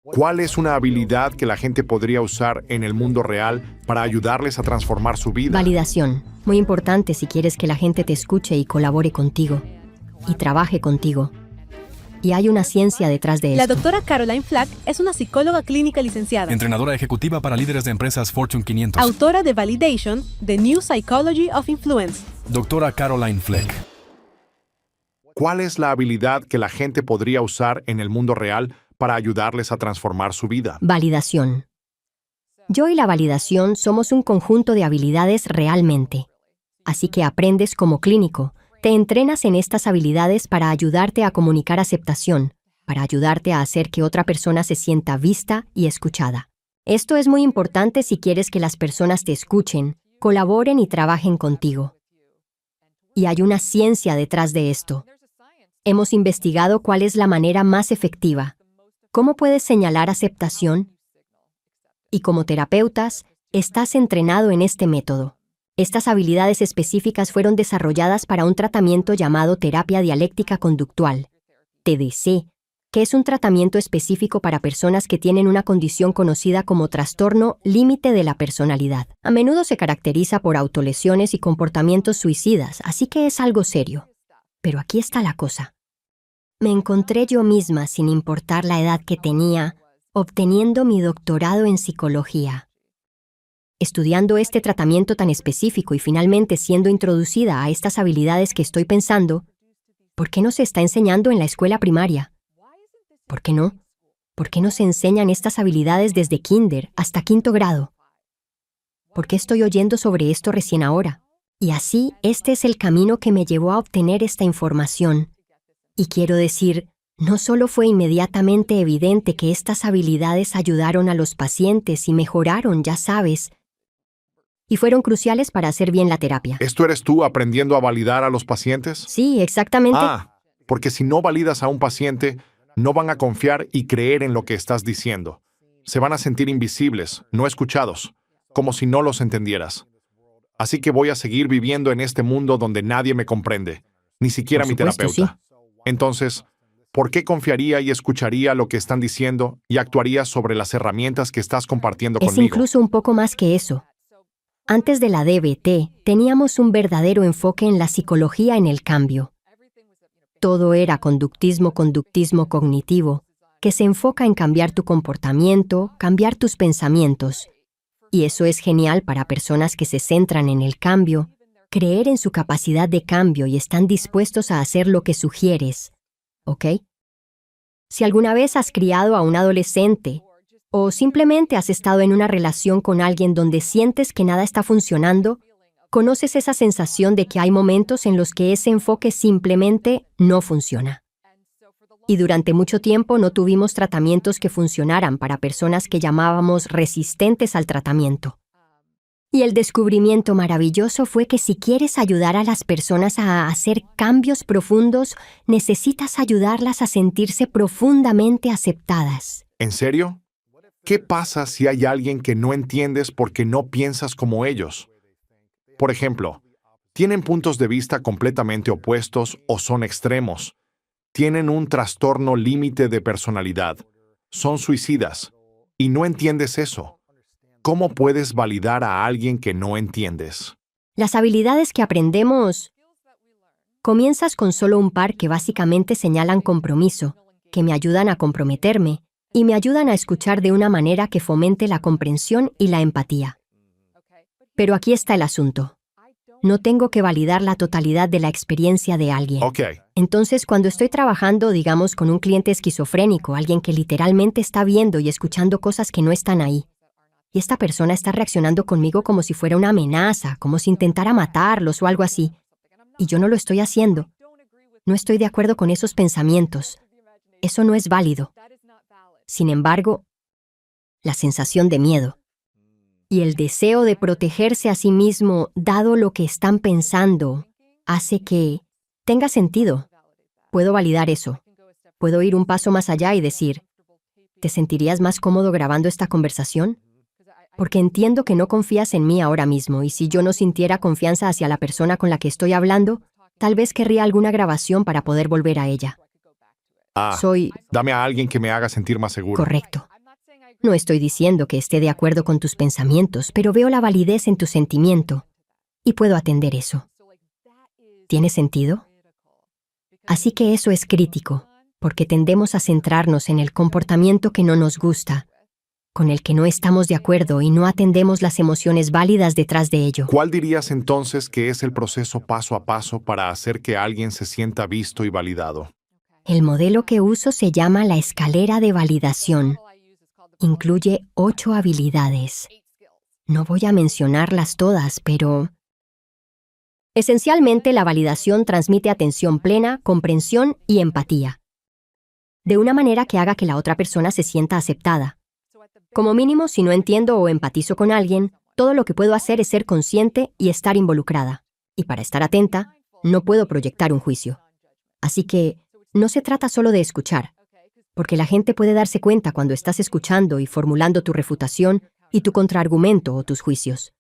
¿Cuál es una habilidad que la gente podría usar en el mundo real para ayudarles a transformar su vida? Validación. Muy importante si quieres que la gente te escuche y colabore contigo. Y trabaje contigo. Y hay una ciencia detrás de La esto. doctora Caroline Flack es una psicóloga clínica licenciada, Entrenadora ejecutiva para líderes de empresas Fortune 500. autora de Validation, The New Psychology of Influence. Doctora Caroline Fleck. ¿Cuál es la habilidad que la gente podría usar en el mundo real para ayudarles a transformar su vida? Validación. Yo y la validación somos un conjunto de habilidades realmente. Así que aprendes como clínico. Te entrenas en estas habilidades para ayudarte a comunicar aceptación, para ayudarte a hacer que otra persona se sienta vista y escuchada. Esto es muy importante si quieres que las personas te escuchen, colaboren y trabajen contigo. Y hay una ciencia detrás de esto. Hemos investigado cuál es la manera más efectiva. ¿Cómo puedes señalar aceptación? Y como terapeutas, estás entrenado en este método. Estas habilidades específicas fueron desarrolladas para un tratamiento llamado terapia dialéctica conductual, TDC, que es un tratamiento específico para personas que tienen una condición conocida como trastorno límite de la personalidad. A menudo se caracteriza por autolesiones y comportamientos suicidas, así que es algo serio. Pero aquí está la cosa. Me encontré yo misma, sin importar la edad que tenía, obteniendo mi doctorado en psicología. Estudiando este tratamiento tan específico y finalmente siendo introducida a estas habilidades que estoy pensando, ¿por qué no se está enseñando en la escuela primaria? ¿Por qué no? ¿Por qué no se enseñan estas habilidades desde kinder hasta 5º grado? ¿Por qué estoy oyendo sobre esto recién ahora? Y así, este es el camino que me llevó a obtener esta información. Y quiero decir, no solo fue inmediatamente evidente que estas habilidades ayudaron a los pacientes y mejoraron, ya sabes, y fueron cruciales para hacer bien la terapia. ¿Esto eres tú aprendiendo a validar a los pacientes? Sí, exactamente. Porque si no validas a un paciente, no van a confiar y creer en lo que estás diciendo. Se van a sentir invisibles, no escuchados, como si no los entendieras. Así que voy a seguir viviendo en este mundo donde nadie me comprende, ni siquiera mi Por supuesto, terapeuta. Entonces, ¿por qué confiaría y escucharía lo que están diciendo y actuaría sobre las herramientas que estás compartiendo Es conmigo? incluso un poco más que eso. Antes de la DBT, teníamos un verdadero enfoque en la psicología en el cambio. Todo era conductismo cognitivo, que se enfoca en cambiar tu comportamiento, cambiar tus pensamientos. Y eso es genial para personas que se centran en el cambio, creer en su capacidad de cambio y están dispuestos a hacer lo que sugieres. ¿Ok? Si alguna vez has criado a un adolescente, o simplemente has estado en una relación con alguien donde sientes que nada está funcionando, conoces esa sensación de que hay momentos en los que ese enfoque simplemente no funciona. Y durante mucho tiempo no tuvimos tratamientos que funcionaran para personas que llamábamos resistentes al tratamiento. Y el descubrimiento maravilloso fue que si quieres ayudar a las personas a hacer cambios profundos, necesitas ayudarlas a sentirse profundamente aceptadas. ¿En serio? ¿Qué pasa si hay alguien que no entiendes porque no piensas como ellos? Por ejemplo, tienen puntos de vista completamente opuestos o son extremos. Tienen un trastorno límite de personalidad. Son suicidas. Y no entiendes eso. ¿Cómo puedes validar a alguien que no entiendes? Las habilidades que aprendemos... Comienzas con solo un par que básicamente señalan compromiso, que me ayudan a comprometerme, y me ayudan a escuchar de una manera que fomente la comprensión y la empatía. Pero aquí está el asunto. No tengo que validar la totalidad de la experiencia de alguien. Ok. Entonces, cuando estoy trabajando, digamos, con un cliente esquizofrénico, alguien que literalmente está viendo y escuchando cosas que no están ahí, y esta persona está reaccionando conmigo como si fuera una amenaza, como si intentara matarlos o algo así, y yo no lo estoy haciendo. No estoy de acuerdo con esos pensamientos. Eso no es válido. Sin embargo, la sensación de miedo y el deseo de protegerse a sí mismo, dado lo que están pensando, hace que tenga sentido. Puedo validar eso. Puedo ir un paso más allá y decir, ¿te sentirías más cómodo grabando esta conversación? Porque entiendo que no confías en mí ahora mismo, y si yo no sintiera confianza hacia la persona con la que estoy hablando, tal vez querría alguna grabación para poder volver a ella. Soy... Dame a alguien que me haga sentir más seguro. Correcto. No estoy diciendo que esté de acuerdo con tus pensamientos, pero veo la validez en tu sentimiento y puedo atender eso. ¿Tiene sentido? Así que eso es crítico, porque tendemos a centrarnos en el comportamiento que no nos gusta, con el que no estamos de acuerdo y no atendemos las emociones válidas detrás de ello. ¿Cuál dirías entonces que es el proceso paso a paso para hacer que alguien se sienta visto y validado? El modelo que uso se llama la escalera de validación. Incluye 8 habilidades. No voy a mencionarlas todas, pero... Esencialmente, la validación transmite atención plena, comprensión y empatía, de una manera que haga que la otra persona se sienta aceptada. Como mínimo, si no entiendo o empatizo con alguien, todo lo que puedo hacer es ser consciente y estar involucrada. Y para estar atenta, no puedo proyectar un juicio. Así que, no se trata solo de escuchar, porque la gente puede darse cuenta cuando estás escuchando y formulando tu refutación y tu contraargumento o tus juicios.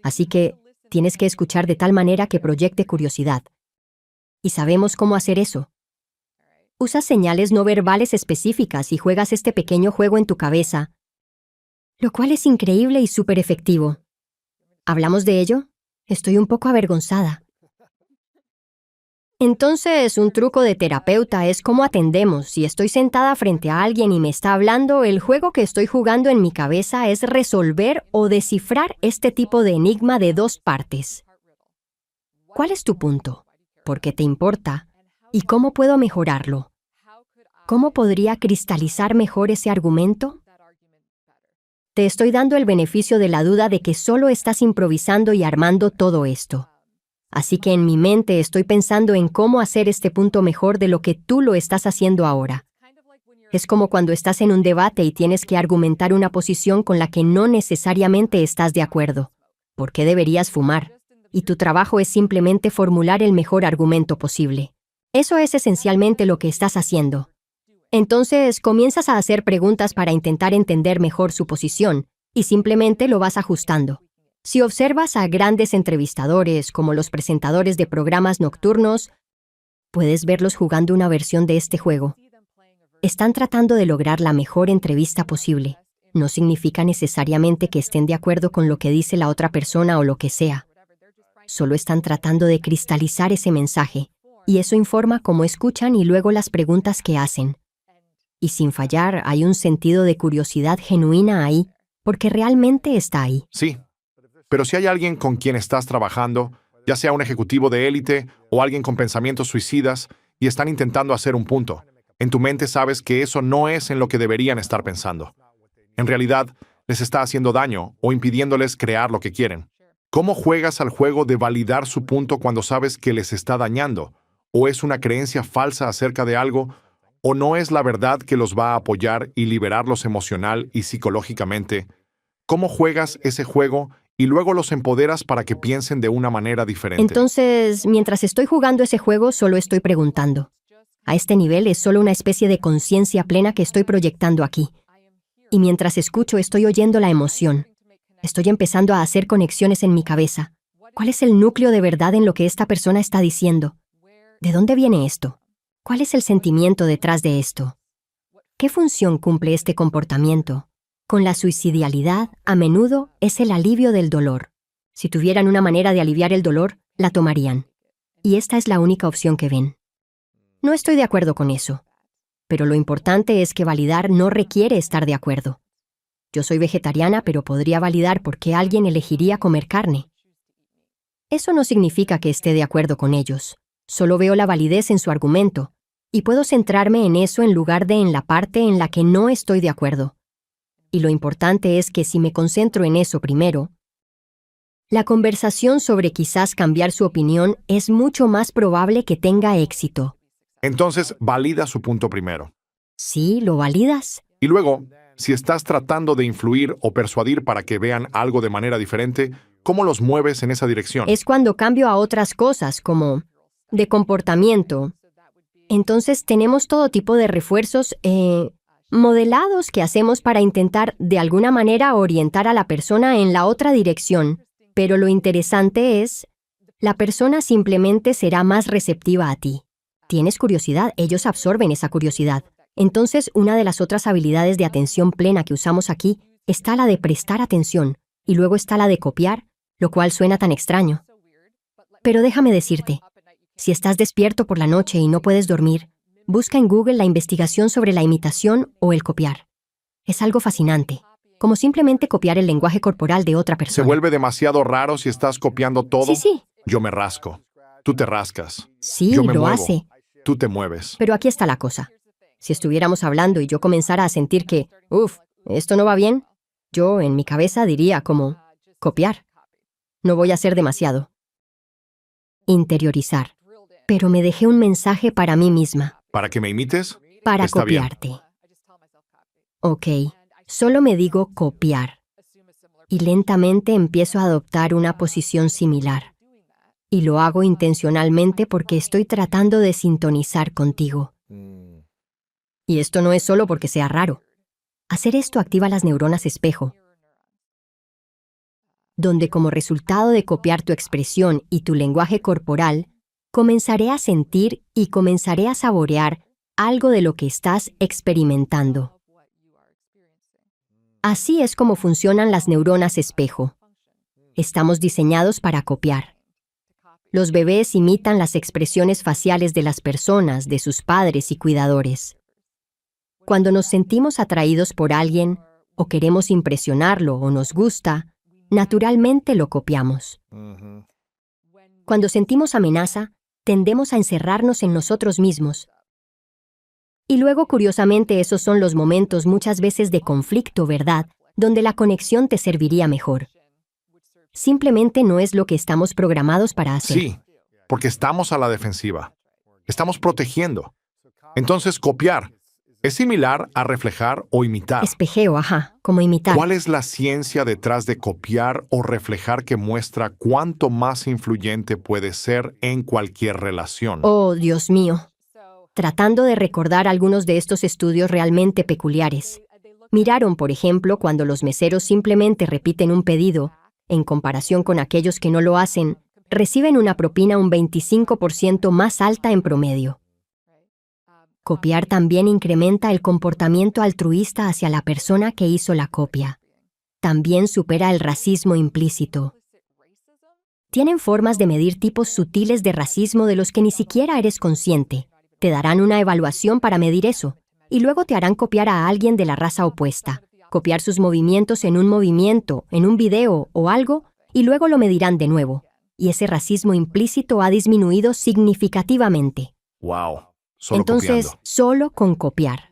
Así que, tienes que escuchar de tal manera que proyecte curiosidad. Y sabemos cómo hacer eso. Usas señales no verbales específicas y juegas este pequeño juego en tu cabeza, lo cual es increíble y súper efectivo. ¿Hablamos de ello? Estoy un poco avergonzada. Entonces, un truco de terapeuta es cómo atendemos. Si estoy sentada frente a alguien y me está hablando, el juego que estoy jugando en mi cabeza es resolver o descifrar este tipo de enigma de 2 partes. ¿Cuál es tu punto? ¿Por qué te importa? ¿Y cómo puedo mejorarlo? ¿Cómo podría cristalizar mejor ese argumento? Te estoy dando el beneficio de la duda de que solo estás improvisando y armando todo esto. Así que en mi mente estoy pensando en cómo hacer este punto mejor de lo que tú lo estás haciendo ahora. Es como cuando estás en un debate y tienes que argumentar una posición con la que no necesariamente estás de acuerdo. ¿Por qué deberías fumar? Y tu trabajo es simplemente formular el mejor argumento posible. Eso es esencialmente lo que estás haciendo. Entonces, comienzas a hacer preguntas para intentar entender mejor su posición y simplemente lo vas ajustando. Si observas a grandes entrevistadores como los presentadores de programas nocturnos, puedes verlos jugando una versión de este juego. Están tratando de lograr la mejor entrevista posible. No significa necesariamente que estén de acuerdo con lo que dice la otra persona o lo que sea. Solo están tratando de cristalizar ese mensaje, y eso informa cómo escuchan y luego las preguntas que hacen. Y sin fallar, hay un sentido de curiosidad genuina ahí, porque realmente está ahí. Sí, pero si hay alguien con quien estás trabajando, ya sea un ejecutivo de élite o alguien con pensamientos suicidas, y están intentando hacer un punto, en tu mente sabes que eso no es en lo que deberían estar pensando. En realidad, les está haciendo daño o impidiéndoles crear lo que quieren. ¿Cómo juegas al juego de validar su punto cuando sabes que les está dañando? ¿O es una creencia falsa acerca de algo? ¿O no es la verdad que los va a apoyar y liberarlos emocional y psicológicamente? ¿Cómo juegas ese juego y luego los empoderas para que piensen de una manera diferente? Entonces, mientras estoy jugando ese juego, solo estoy preguntando. A este nivel es solo una especie de conciencia plena que estoy proyectando aquí. Y mientras escucho, estoy oyendo la emoción. Estoy empezando a hacer conexiones en mi cabeza. ¿Cuál es el núcleo de verdad en lo que esta persona está diciendo? ¿De dónde viene esto? ¿Cuál es el sentimiento detrás de esto? ¿Qué función cumple este comportamiento? Con la suicidalidad, a menudo es el alivio del dolor. Si tuvieran una manera de aliviar el dolor, la tomarían. Y esta es la única opción que ven. No estoy de acuerdo con eso. Pero lo importante es que validar no requiere estar de acuerdo. Yo soy vegetariana, pero podría validar por qué alguien elegiría comer carne. Eso no significa que esté de acuerdo con ellos. Solo veo la validez en su argumento, y puedo centrarme en eso en lugar de en la parte en la que no estoy de acuerdo. Y lo importante es que si me concentro en eso primero, la conversación sobre quizás cambiar su opinión es mucho más probable que tenga éxito. Entonces, valida su punto primero. Sí, ¿lo validas? Y luego, si estás tratando de influir o persuadir para que vean algo de manera diferente, ¿cómo los mueves en esa dirección? Es cuando cambio a otras cosas, como de comportamiento. Entonces tenemos todo tipo de refuerzos modelados que hacemos para intentar de alguna manera orientar a la persona en la otra dirección. Pero lo interesante es, la persona simplemente será más receptiva a ti. Tienes curiosidad, ellos absorben esa curiosidad. Entonces, una de las otras habilidades de atención plena que usamos aquí está la de prestar atención, y luego está la de copiar, lo cual suena tan extraño. Pero déjame decirte, si estás despierto por la noche y no puedes dormir, busca en Google la investigación sobre la imitación o el copiar. Es algo fascinante, como simplemente copiar el lenguaje corporal de otra Se persona. vuelve demasiado raro si estás copiando todo. Sí, Yo me rasco. Tú te rascas. sí, Yo me lo muevo. hace. Tú te mueves. Pero aquí está la cosa. Si estuviéramos hablando y yo comenzara a sentir que, esto no va bien, yo en mi cabeza diría como, copiar. No voy a hacer demasiado. Interiorizar. Pero me dejé un mensaje para mí misma, ¿Para que me imites? para Está bien. copiarte. Ok, solo me digo copiar. Y lentamente empiezo a adoptar una posición similar. Y lo hago intencionalmente porque estoy tratando de sintonizar contigo. Y esto no es solo porque sea raro. Hacer esto activa las neuronas espejo, donde como resultado de copiar tu expresión y tu lenguaje corporal, comenzaré a sentir y comenzaré a saborear algo de lo que estás experimentando. Así es como funcionan las neuronas espejo. Estamos diseñados para copiar. Los bebés imitan las expresiones faciales de las personas, de sus padres y cuidadores. Cuando nos sentimos atraídos por alguien, o queremos impresionarlo o nos gusta, naturalmente lo copiamos. Cuando sentimos amenaza, tendemos a encerrarnos en nosotros mismos. Y luego, curiosamente, esos son los momentos muchas veces de conflicto, ¿verdad?, donde la conexión te serviría mejor. Simplemente no es lo que estamos programados para hacer. Sí, porque estamos a la defensiva. Estamos protegiendo. Entonces, copiar es similar a reflejar o imitar. Espejeo, como imitar. ¿Cuál es la ciencia detrás de copiar o reflejar que muestra cuánto más influyente puede ser en cualquier relación? Oh, Dios mío. Tratando de recordar algunos de estos estudios realmente peculiares. Miraron, por ejemplo, cuando los meseros simplemente repiten un pedido, en comparación con aquellos que no lo hacen, reciben una propina un 25% más alta en promedio. Copiar también incrementa el comportamiento altruista hacia la persona que hizo la copia. También supera el racismo implícito. Tienen formas de medir tipos sutiles de racismo de los que ni siquiera eres consciente. Te darán una evaluación para medir eso, y luego te harán copiar a alguien de la raza opuesta, copiar sus movimientos en un movimiento, en un video o algo, y luego lo medirán de nuevo. Y ese racismo implícito ha disminuido significativamente. ¡Wow! Solo Entonces, copiando. solo con copiar.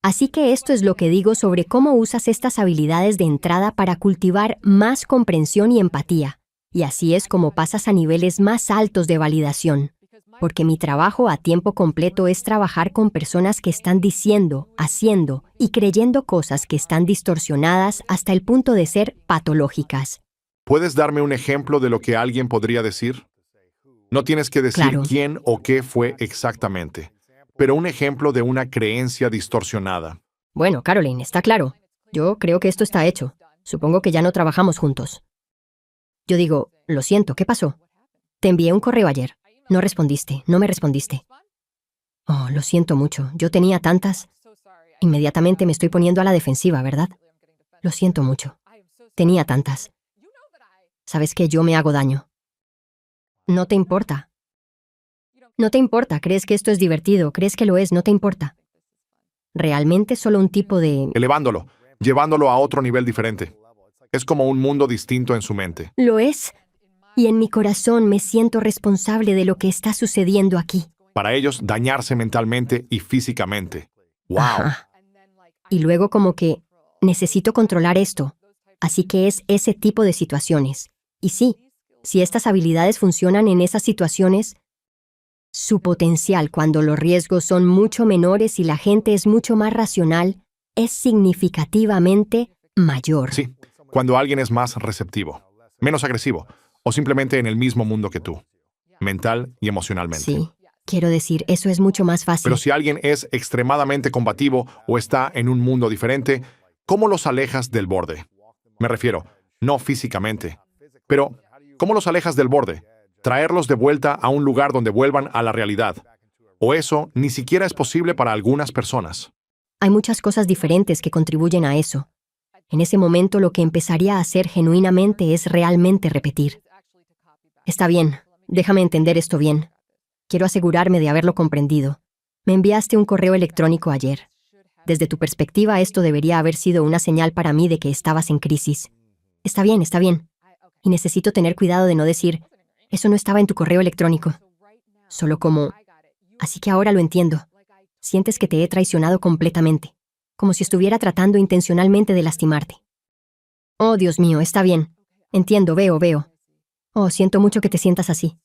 Así que esto es lo que digo sobre cómo usas estas habilidades de entrada para cultivar más comprensión y empatía. Y así es como pasas a niveles más altos de validación. Porque mi trabajo a tiempo completo es trabajar con personas que están diciendo, haciendo y creyendo cosas que están distorsionadas hasta el punto de ser patológicas. ¿Puedes darme un ejemplo de lo que alguien podría decir? No tienes que decir Claro. quién o qué fue exactamente, pero un ejemplo de una creencia distorsionada. Bueno, Caroline, está claro. Yo creo que esto está hecho. Supongo que ya no trabajamos juntos. Yo digo, lo siento, ¿qué pasó? Te envié un correo ayer. No respondiste, no me respondiste. Oh, lo siento mucho. Yo tenía tantas. Inmediatamente me estoy poniendo a la defensiva, ¿verdad? Lo siento mucho. Tenía tantas. Sabes que yo me hago daño. No te importa. No te importa, crees que esto es divertido, crees que lo es, no te importa. Realmente solo un tipo de... Elevándolo, llevándolo a otro nivel diferente. Es como un mundo distinto en su mente. Lo es. Y en mi corazón me siento responsable de lo que está sucediendo aquí. Para ellos, dañarse mentalmente y físicamente. ¡Wow! Ajá. Y luego como que, necesito controlar esto. Así que es ese tipo de situaciones. Y sí, si estas habilidades funcionan en esas situaciones, su potencial cuando los riesgos son mucho menores y la gente es mucho más racional, es significativamente mayor. Sí, cuando alguien es más receptivo, menos agresivo, o simplemente en el mismo mundo que tú, mental y emocionalmente. Sí, quiero decir, eso es mucho más fácil. Pero si alguien es extremadamente combativo o está en un mundo diferente, ¿cómo los alejas del borde? Me refiero, no físicamente, pero ¿cómo los alejas del borde? Traerlos de vuelta a un lugar donde vuelvan a la realidad. O eso ni siquiera es posible para algunas personas. Hay muchas cosas diferentes que contribuyen a eso. En ese momento lo que empezaría a hacer genuinamente es realmente repetir. Está bien, déjame entender esto bien. Quiero asegurarme de haberlo comprendido. Me enviaste un correo electrónico ayer. Desde tu perspectiva, esto debería haber sido una señal para mí de que estabas en crisis. Está bien, está bien. Y necesito tener cuidado de no decir, eso no estaba en tu correo electrónico. Solo como, así que ahora lo entiendo. Sientes que te he traicionado completamente. Como si estuviera tratando intencionalmente de lastimarte. Oh, Dios mío, está bien. Entiendo, veo. Oh, siento mucho que te sientas así.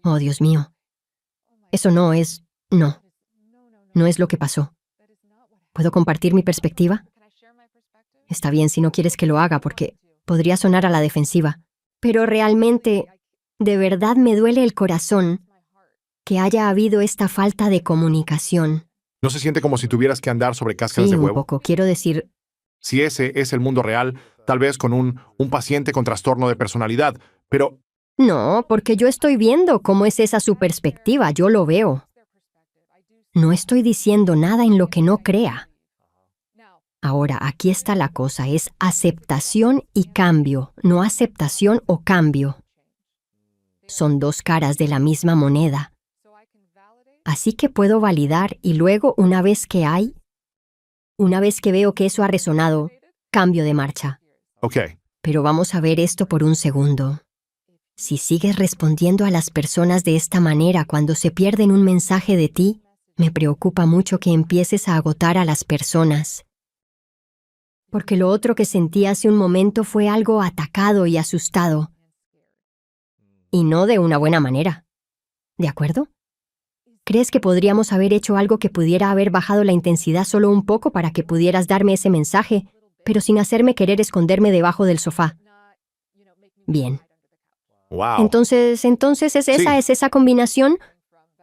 Oh, Dios mío. Eso no es... No. No es lo que pasó. ¿Puedo compartir mi perspectiva? Está bien si no quieres que lo haga porque podría sonar a la defensiva. Pero realmente, de verdad me duele el corazón que haya habido esta falta de comunicación. ¿No se siente como si tuvieras que andar sobre cáscaras Sí, de un huevo? poco. Quiero decir, Si ese es el mundo real, tal vez con un paciente con trastorno de personalidad, pero no, porque yo estoy viendo cómo es esa su perspectiva, yo lo veo. No estoy diciendo nada en lo que no crea. Ahora, aquí está la cosa, es aceptación y cambio, no aceptación o cambio. Son dos caras de la misma moneda. Así que puedo validar y luego, una vez que veo que eso ha resonado, cambio de marcha. ok. Pero vamos a ver esto por un segundo. Si sigues respondiendo a las personas de esta manera cuando se pierden un mensaje de ti, me preocupa mucho que empieces a agotar a las personas. Porque lo otro que sentí hace un momento fue algo atacado y asustado. Y no de una buena manera. ¿De acuerdo? ¿Crees que podríamos haber hecho algo que pudiera haber bajado la intensidad solo un poco para que pudieras darme ese mensaje, pero sin hacerme querer esconderme debajo del sofá? Bien. Wow. Entonces esa es esa combinación.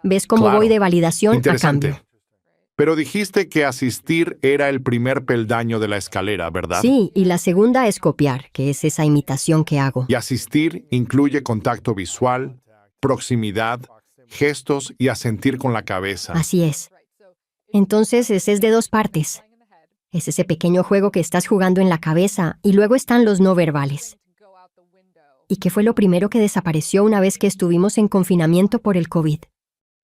¿Ves cómo Claro. voy de validación a Interesante. cambio? Pero dijiste que asistir era el primer peldaño de la escalera, ¿verdad? Sí, y la segunda es copiar, que es esa imitación que hago. Y asistir incluye contacto visual, proximidad, gestos y asentir con la cabeza. Así es. Entonces ese es de dos partes. Es ese pequeño juego que estás jugando en la cabeza y luego están los no verbales. ¿Y qué fue lo primero que desapareció una vez que estuvimos en confinamiento por el COVID?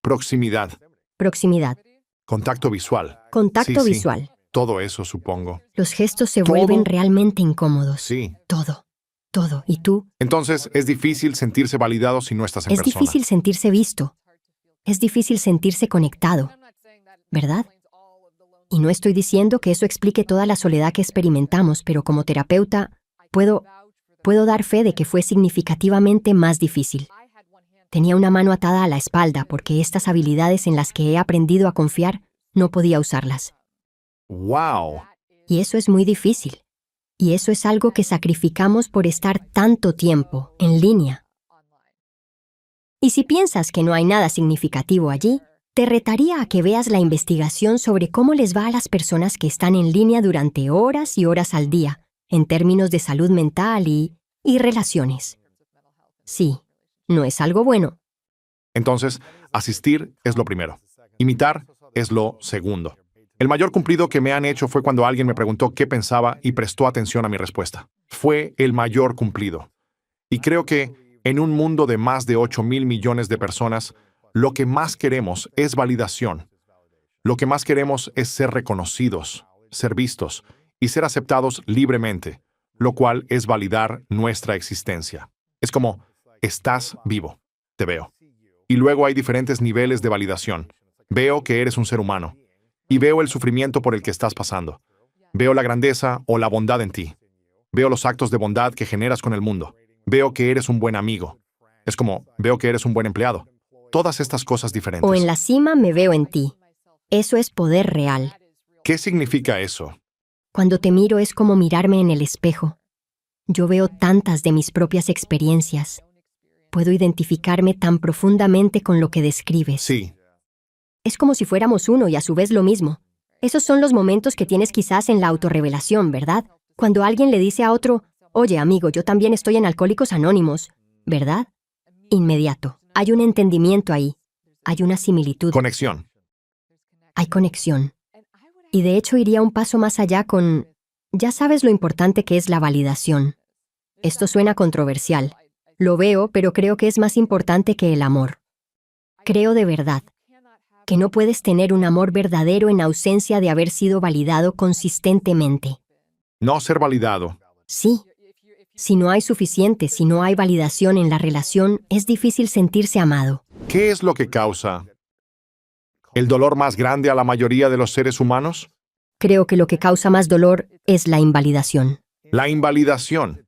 Proximidad, Proximidad. contacto visual. Contacto Sí. visual. Todo eso, supongo. Los gestos se ¿Todo? vuelven realmente incómodos. Sí. Todo. ¿Y tú? Entonces, es difícil sentirse validado si no estás en Es persona. difícil sentirse visto. Es difícil sentirse conectado. ¿Verdad? Y no estoy diciendo que eso explique toda la soledad que experimentamos, pero como terapeuta, puedo dar fe de que fue significativamente más difícil. Tenía una mano atada a la espalda porque estas habilidades en las que he aprendido a confiar, no podía usarlas. ¡Wow! Y eso es muy difícil. Y eso es algo que sacrificamos por estar tanto tiempo en línea. Y si piensas que no hay nada significativo allí, te retaría a que veas la investigación sobre cómo les va a las personas que están en línea durante horas y horas al día, en términos de salud mental y relaciones. Sí, no es algo bueno. Entonces, asistir es lo primero. Imitar es lo segundo. El mayor cumplido que me han hecho fue cuando alguien me preguntó qué pensaba y prestó atención a mi respuesta. Fue el mayor cumplido. Y creo que, en un mundo de más de 8,000 millones de personas, lo que más queremos es validación. Lo que más queremos es ser reconocidos, ser vistos y ser aceptados libremente, lo cual es validar nuestra existencia. Es como, estás vivo, te veo. Y luego hay diferentes niveles de validación. Veo que eres un ser humano. Y veo el sufrimiento por el que estás pasando. Veo la grandeza o la bondad en ti. Veo los actos de bondad que generas con el mundo. Veo que eres un buen amigo. Es como, veo que eres un buen empleado. Todas estas cosas diferentes. O en la cima me veo en ti. Eso es poder real. ¿Qué significa eso? Cuando te miro es como mirarme en el espejo. Yo veo tantas de mis propias experiencias. Puedo identificarme tan profundamente con lo que describes. Sí, Es como si fuéramos uno y a su vez lo mismo. Esos son los momentos que tienes quizás en la autorrevelación, ¿verdad? Cuando alguien le dice a otro, oye amigo, yo también estoy en Alcohólicos Anónimos, ¿verdad? Inmediato. Hay un entendimiento ahí. Hay una similitud. conexión. hay conexión. Y de hecho iría un paso más allá con, ya sabes lo importante que es la validación. Esto suena controversial. Lo veo, pero creo que es más importante que el amor. Creo de verdad que no puedes tener un amor verdadero en ausencia de haber sido validado consistentemente. No ser validado. Sí. Si no hay suficiente, si no hay validación en la relación, es difícil sentirse amado. ¿Qué es lo que causa el dolor más grande a la mayoría de los seres humanos? Creo que lo que causa más dolor es la invalidación. La invalidación.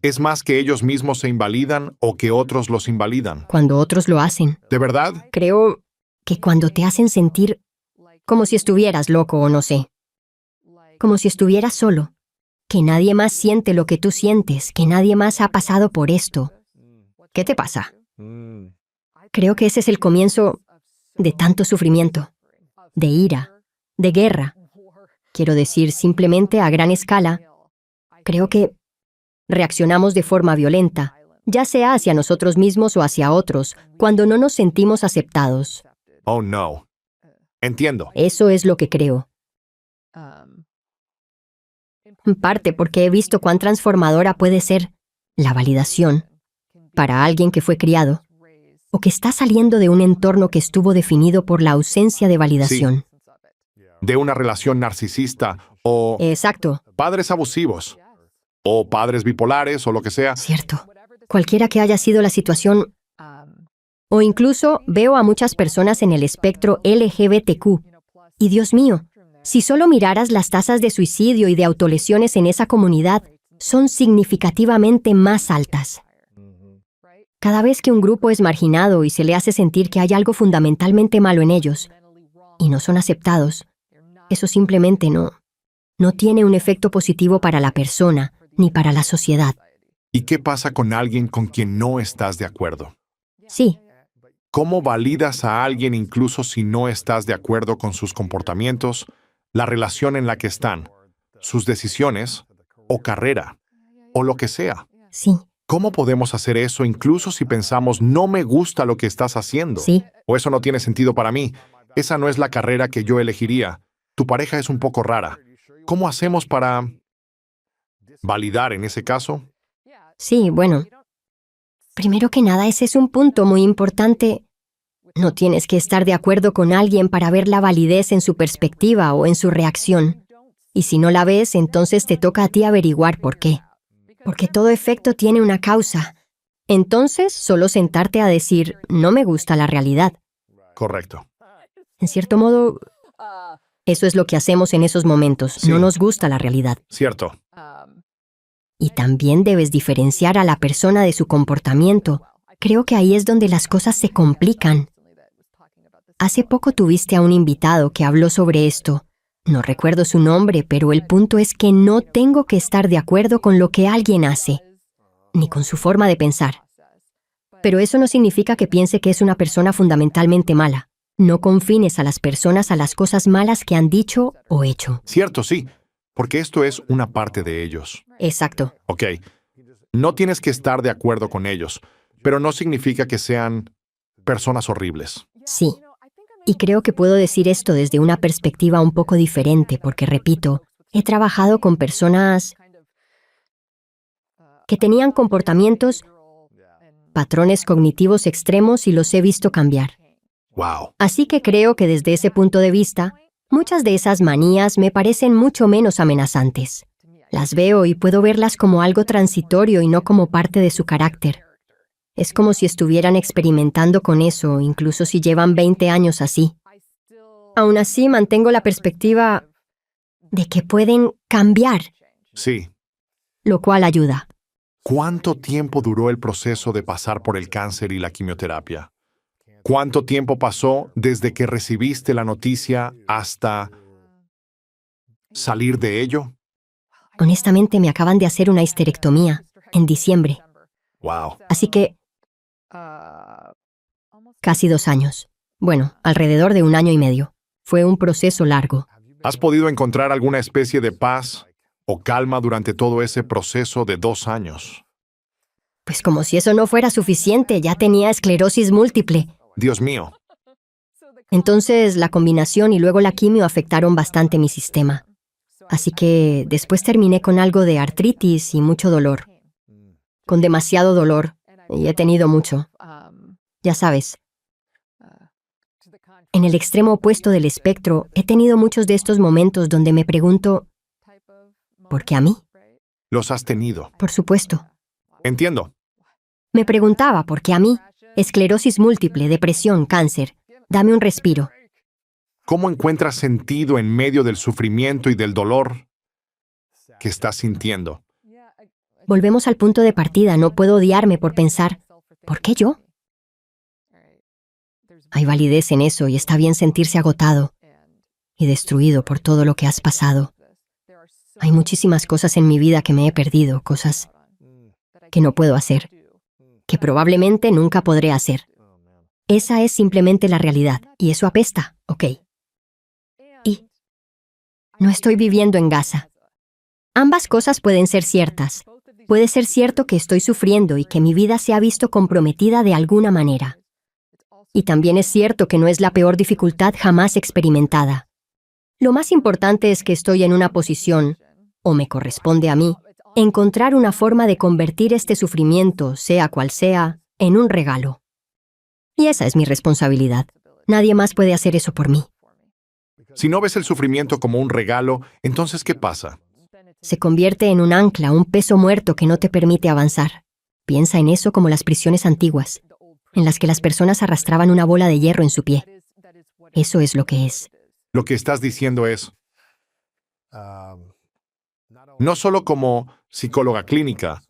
¿Es más que ellos mismos se invalidan o que otros los invalidan? Cuando otros lo hacen. ¿De verdad? Creo que cuando te hacen sentir como si estuvieras loco o no sé. Como si estuvieras solo. Que nadie más siente lo que tú sientes, que nadie más ha pasado por esto. ¿Qué te pasa? Creo que ese es el comienzo de tanto sufrimiento, de ira, de guerra. Quiero decir, simplemente a gran escala. Creo que reaccionamos de forma violenta, ya sea hacia nosotros mismos o hacia otros, cuando no nos sentimos aceptados. Oh, no. Entiendo. Eso es lo que creo. En parte porque he visto cuán transformadora puede ser la validación para alguien que fue criado o que está saliendo de un entorno que estuvo definido por la ausencia de validación. De una relación narcisista o Exacto, padres abusivos o padres bipolares o lo que sea. cierto. Cualquiera que haya sido la situación, o incluso veo a muchas personas en el espectro LGBTQ. Y Dios mío, si solo miraras las tasas de suicidio y de autolesiones en esa comunidad, son significativamente más altas. Cada vez que un grupo es marginado y se le hace sentir que hay algo fundamentalmente malo en ellos, y no son aceptados, eso simplemente no tiene un efecto positivo para la persona ni para la sociedad. ¿Y qué pasa con alguien con quien no estás de acuerdo? Sí, ¿Cómo validas a alguien incluso si no estás de acuerdo con sus comportamientos, la relación en la que están, sus decisiones, o carrera, o lo que sea? sí, ¿Cómo podemos hacer eso incluso si pensamos no me gusta lo que estás haciendo? sí. O eso no tiene sentido para mí. Esa no es la carrera que yo elegiría. Tu pareja es un poco rara. ¿Cómo hacemos para validar en ese caso? Sí, bueno. Primero que nada, ese es un punto muy importante. No tienes que estar de acuerdo con alguien para ver la validez en su perspectiva o en su reacción. Y si no la ves, entonces te toca a ti averiguar por qué. Porque todo efecto tiene una causa. Entonces, solo sentarte a decir, no me gusta la realidad. Correcto. En cierto modo, eso es lo que hacemos en esos momentos. Sí. No nos gusta la realidad. Cierto. Y también debes diferenciar a la persona de su comportamiento. Creo que ahí es donde las cosas se complican. Hace poco tuviste a un invitado que habló sobre esto. No recuerdo su nombre, pero el punto es que no tengo que estar de acuerdo con lo que alguien hace, ni con su forma de pensar. Pero eso no significa que piense que es una persona fundamentalmente mala. No confines a las personas a las cosas malas que han dicho o hecho. Cierto, sí. Porque esto es una parte de ellos. Exacto. Ok. No tienes que estar de acuerdo con ellos, pero no significa que sean personas horribles. Sí. Y creo que puedo decir esto desde una perspectiva un poco diferente, porque, repito, he trabajado con personas que tenían comportamientos, patrones cognitivos extremos y los he visto cambiar. Wow. Así que creo que desde ese punto de vista, muchas de esas manías me parecen mucho menos amenazantes. Las veo y puedo verlas como algo transitorio y no como parte de su carácter. Es como si estuvieran experimentando con eso, incluso si llevan 20 años así. Aún así, mantengo la perspectiva de que pueden cambiar, Sí. lo cual ayuda. ¿Cuánto tiempo duró el proceso de pasar por el cáncer y la quimioterapia? ¿Cuánto tiempo pasó desde que recibiste la noticia hasta salir de ello? Honestamente, me acaban de hacer una histerectomía en diciembre, Wow. así que casi 2 años. Bueno, alrededor de 1 año y medio. Fue un proceso largo. ¿Has podido encontrar alguna especie de paz o calma durante todo ese proceso de 2 años? Pues como si eso no fuera suficiente, ya tenía esclerosis múltiple. Dios mío. Entonces, la combinación y luego la quimio afectaron bastante mi sistema. Así que después terminé con algo de artritis y mucho dolor. Con demasiado dolor. Y he tenido mucho. Ya sabes. En el extremo opuesto del espectro, he tenido muchos de estos momentos donde me pregunto, ¿por qué a mí? Los has tenido. Por supuesto. Entiendo. Me preguntaba, ¿por qué a mí? Esclerosis múltiple, depresión, cáncer. Dame un respiro. ¿Cómo encuentras sentido en medio del sufrimiento y del dolor que estás sintiendo? Volvemos al punto de partida. No puedo odiarme por pensar, ¿por qué yo? Hay validez en eso y está bien sentirse agotado y destruido por todo lo que has pasado. Hay muchísimas cosas en mi vida que me he perdido, cosas que no puedo hacer, que probablemente nunca podré hacer. Esa es simplemente la realidad, y eso apesta, ¿ok? Y no estoy viviendo en Gaza. Ambas cosas pueden ser ciertas. Puede ser cierto que estoy sufriendo y que mi vida se ha visto comprometida de alguna manera. Y también es cierto que no es la peor dificultad jamás experimentada. Lo más importante es que estoy en una posición, o me corresponde a mí, encontrar una forma de convertir este sufrimiento, sea cual sea, en un regalo. Y esa es mi responsabilidad. Nadie más puede hacer eso por mí. Si no ves el sufrimiento como un regalo, entonces ¿qué pasa? Se convierte en un ancla, un peso muerto que no te permite avanzar. Piensa en eso como las prisiones antiguas, en las que las personas arrastraban una bola de hierro en su pie. Eso es lo que es. Lo que estás diciendo es, no solo como psicóloga clínica,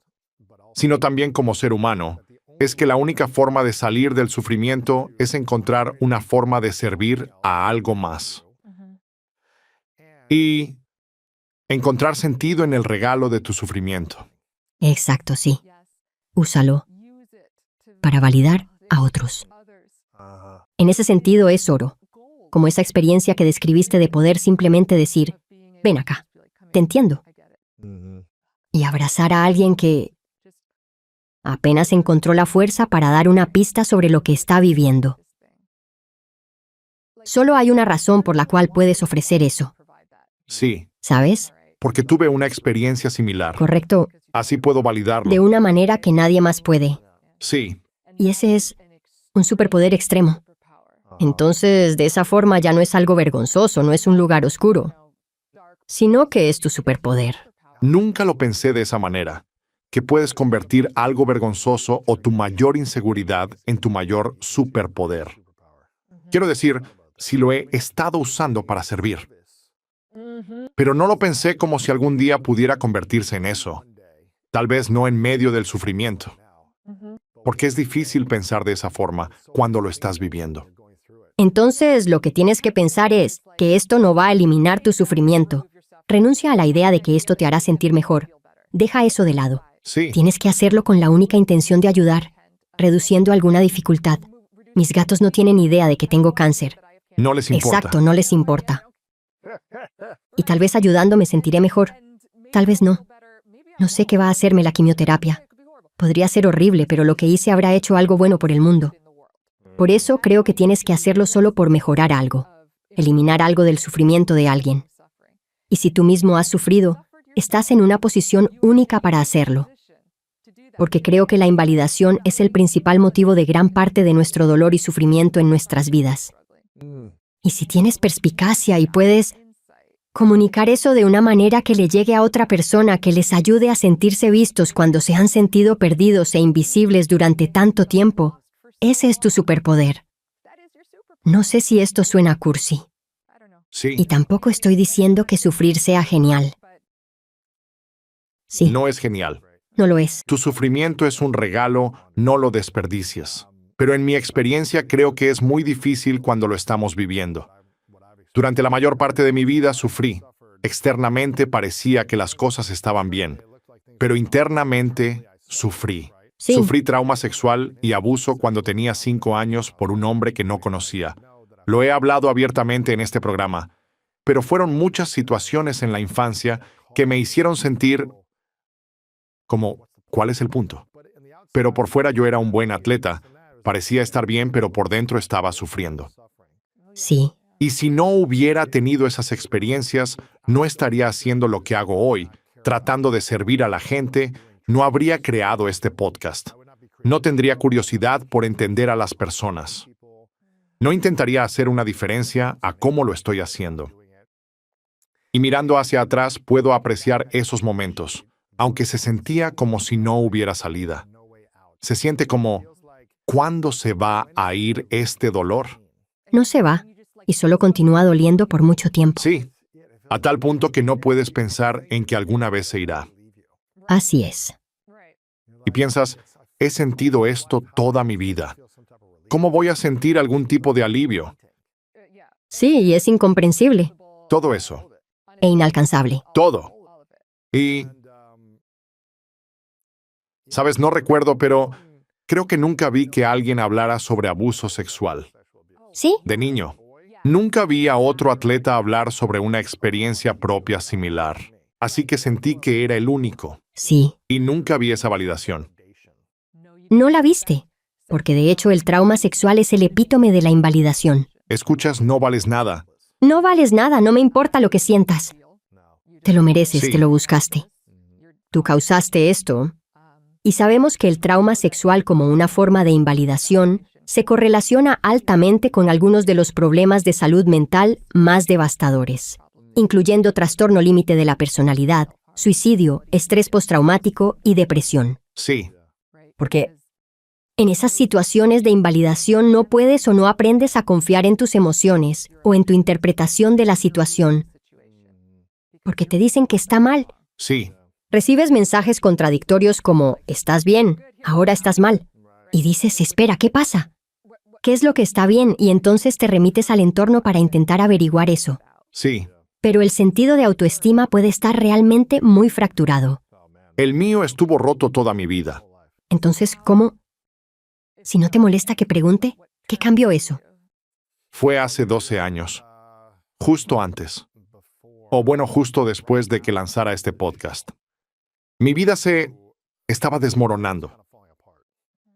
sino también como ser humano, es que la única forma de salir del sufrimiento es encontrar una forma de servir a algo más. Y encontrar sentido en el regalo de tu sufrimiento. Exacto, sí. Úsalo para validar a otros. En ese sentido es oro, como esa experiencia que describiste de poder simplemente decir, ven acá, te entiendo. Y abrazar a alguien que apenas encontró la fuerza para dar una pista sobre lo que está viviendo. Solo hay una razón por la cual puedes ofrecer eso, Sí, ¿sabes? porque tuve una experiencia similar. Correcto, Así puedo validarlo. de una manera que nadie más puede. Sí, Y ese es un superpoder extremo. Entonces, de esa forma ya no es algo vergonzoso, no es un lugar oscuro, sino que es tu superpoder. nunca lo pensé de esa manera, que puedes convertir algo vergonzoso o tu mayor inseguridad en tu mayor superpoder. Quiero decir, si lo he estado usando para servir. Pero no lo pensé como si algún día pudiera convertirse en eso. Tal vez no en medio del sufrimiento. Porque es difícil pensar de esa forma cuando lo estás viviendo. Entonces, lo que tienes que pensar es que esto no va a eliminar tu sufrimiento. Renuncia a la idea de que esto te hará sentir mejor. Deja eso de lado. Sí, Tienes que hacerlo con la única intención de ayudar, reduciendo alguna dificultad. Mis gatos no tienen idea de que tengo cáncer. no les importa. Exacto, no les importa. Y tal vez ayudando me sentiré mejor. Tal vez no. No sé qué va a hacerme la quimioterapia. Podría ser horrible, pero lo que hice habrá hecho algo bueno por el mundo. Por eso creo que tienes que hacerlo solo por mejorar algo, eliminar algo del sufrimiento de alguien. Y si tú mismo has sufrido, estás en una posición única para hacerlo. Porque creo que la invalidación es el principal motivo de gran parte de nuestro dolor y sufrimiento en nuestras vidas. Y si tienes perspicacia y puedes comunicar eso de una manera que le llegue a otra persona que les ayude a sentirse vistos cuando se han sentido perdidos e invisibles durante tanto tiempo, ese es tu superpoder. No sé si esto suena cursi, y Sí, tampoco estoy diciendo que sufrir sea genial. Sí, no es genial. no lo es. Tu sufrimiento es un regalo, no lo desperdicies. Pero en mi experiencia creo que es muy difícil cuando lo estamos viviendo. Durante la mayor parte de mi vida sufrí. Externamente parecía que las cosas estaban bien, pero internamente sufrí. Sí. Sufrí trauma sexual y abuso cuando tenía 5 años por un hombre que no conocía. Lo he hablado abiertamente en este programa, pero fueron muchas situaciones en la infancia que me hicieron sentir como, ¿cuál es el punto? Pero por fuera yo era un buen atleta, parecía estar bien, pero por dentro estaba sufriendo. Sí, Y si no hubiera tenido esas experiencias, no estaría haciendo lo que hago hoy, tratando de servir a la gente, no habría creado este podcast. No tendría curiosidad por entender a las personas. No intentaría hacer una diferencia a cómo lo estoy haciendo. Y mirando hacia atrás puedo apreciar esos momentos, aunque se sentía como si no hubiera salida. Se siente como, ¿cuándo se va a ir este dolor? no se va y solo continúa doliendo por mucho tiempo. Sí, a tal punto que no puedes pensar en que alguna vez se irá. Así es. Y piensas, he sentido esto toda mi vida. ¿Cómo voy a sentir algún tipo de alivio? Sí, y es incomprensible Todo eso, e inalcanzable. todo. Y, sabes, no recuerdo, pero creo que nunca vi que alguien hablara sobre abuso sexual. ¿Sí? De niño, nunca vi a otro atleta hablar sobre una experiencia propia similar. Así que sentí que era el único. Sí. Y nunca vi esa validación. No la viste, porque de hecho el trauma sexual es el epítome de la invalidación. Escuchas, no vales nada. No vales nada, no me importa lo que sientas. Te lo mereces, Sí. te lo buscaste. Tú causaste esto. Y sabemos que el trauma sexual como una forma de invalidación se correlaciona altamente con algunos de los problemas de salud mental más devastadores, incluyendo trastorno límite de la personalidad, suicidio, estrés postraumático y depresión. Sí, Porque en esas situaciones de invalidación no puedes o no aprendes a confiar en tus emociones o en tu interpretación de la situación, porque te dicen que está mal. sí, Recibes mensajes contradictorios como, estás bien, ahora estás mal. Y dices, espera, ¿qué pasa? ¿Qué es lo que está bien? Y entonces te remites al entorno para intentar averiguar eso. sí. Pero el sentido de autoestima puede estar realmente muy fracturado. El mío estuvo roto toda mi vida. Entonces, ¿cómo? Si no te molesta que pregunte, ¿qué cambió eso? Fue hace 12 años. Justo antes. O bueno, justo después de que lanzara este podcast. Mi vida se estaba desmoronando.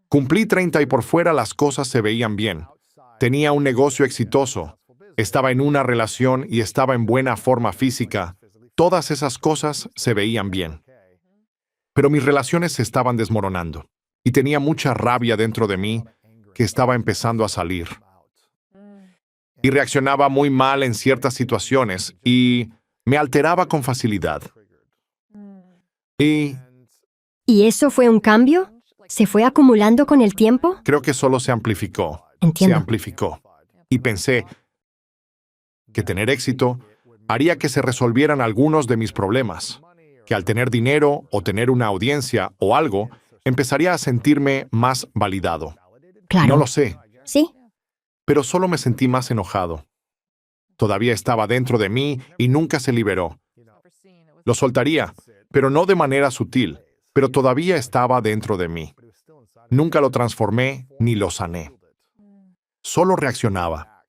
Cumplí 30 y por fuera las cosas se veían bien. Tenía un negocio exitoso. Estaba en una relación y estaba en buena forma física. Todas esas cosas se veían bien. Pero mis relaciones se estaban desmoronando. Y tenía mucha rabia dentro de mí que estaba empezando a salir. Y reaccionaba muy mal en ciertas situaciones y me alteraba con facilidad. Y ¿Y eso fue un cambio? ¿Se fue acumulando con el tiempo? creo que solo se amplificó. Entiendo. Se amplificó. Y pensé que tener éxito haría que se resolvieran algunos de mis problemas. Que al tener dinero o tener una audiencia o algo, empezaría a sentirme más validado. Claro. No lo sé, Sí, pero solo me sentí más enojado. Todavía estaba dentro de mí y nunca se liberó. Lo soltaría, pero no de manera sutil, pero todavía estaba dentro de mí. Nunca lo transformé ni lo sané. Solo reaccionaba.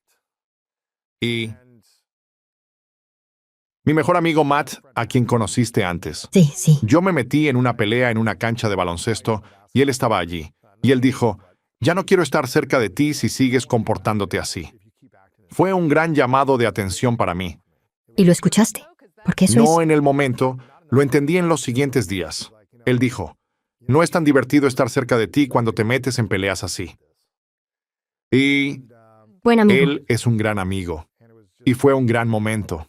Y mi mejor amigo Matt, a quien conociste antes. sí, sí. Yo me metí en una pelea en una cancha de baloncesto y él estaba allí. Y él dijo, ya no quiero estar cerca de ti si sigues comportándote así. Fue un gran llamado de atención para mí. ¿Y lo escuchaste? Porque eso No es... en el momento, lo entendí en los siguientes días. Él dijo, no es tan divertido estar cerca de ti cuando te metes en peleas así. Y Buen amigo. él es un gran amigo. Y fue un gran momento.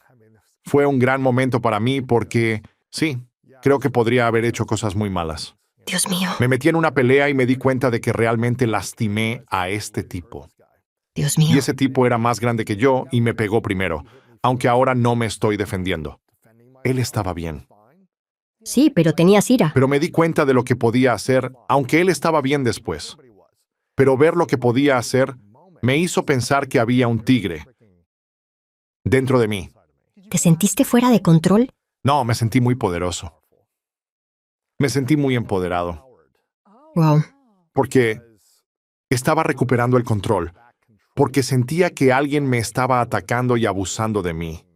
Fue un gran momento para mí porque, sí, creo que podría haber hecho cosas muy malas. Dios mío. Me metí en una pelea y me di cuenta de que realmente lastimé a este tipo. Dios mío. Y ese tipo era más grande que yo y me pegó primero, aunque ahora no me estoy defendiendo. Él estaba bien. Sí, pero tenías ira. Pero me di cuenta de lo que podía hacer, aunque él estaba bien después. Pero ver lo que podía hacer me hizo pensar que había un tigre dentro de mí. ¿Te sentiste fuera de control? No, me sentí muy poderoso. Me sentí muy empoderado, Wow. porque estaba recuperando el control, porque sentía que alguien me estaba atacando y abusando de mí.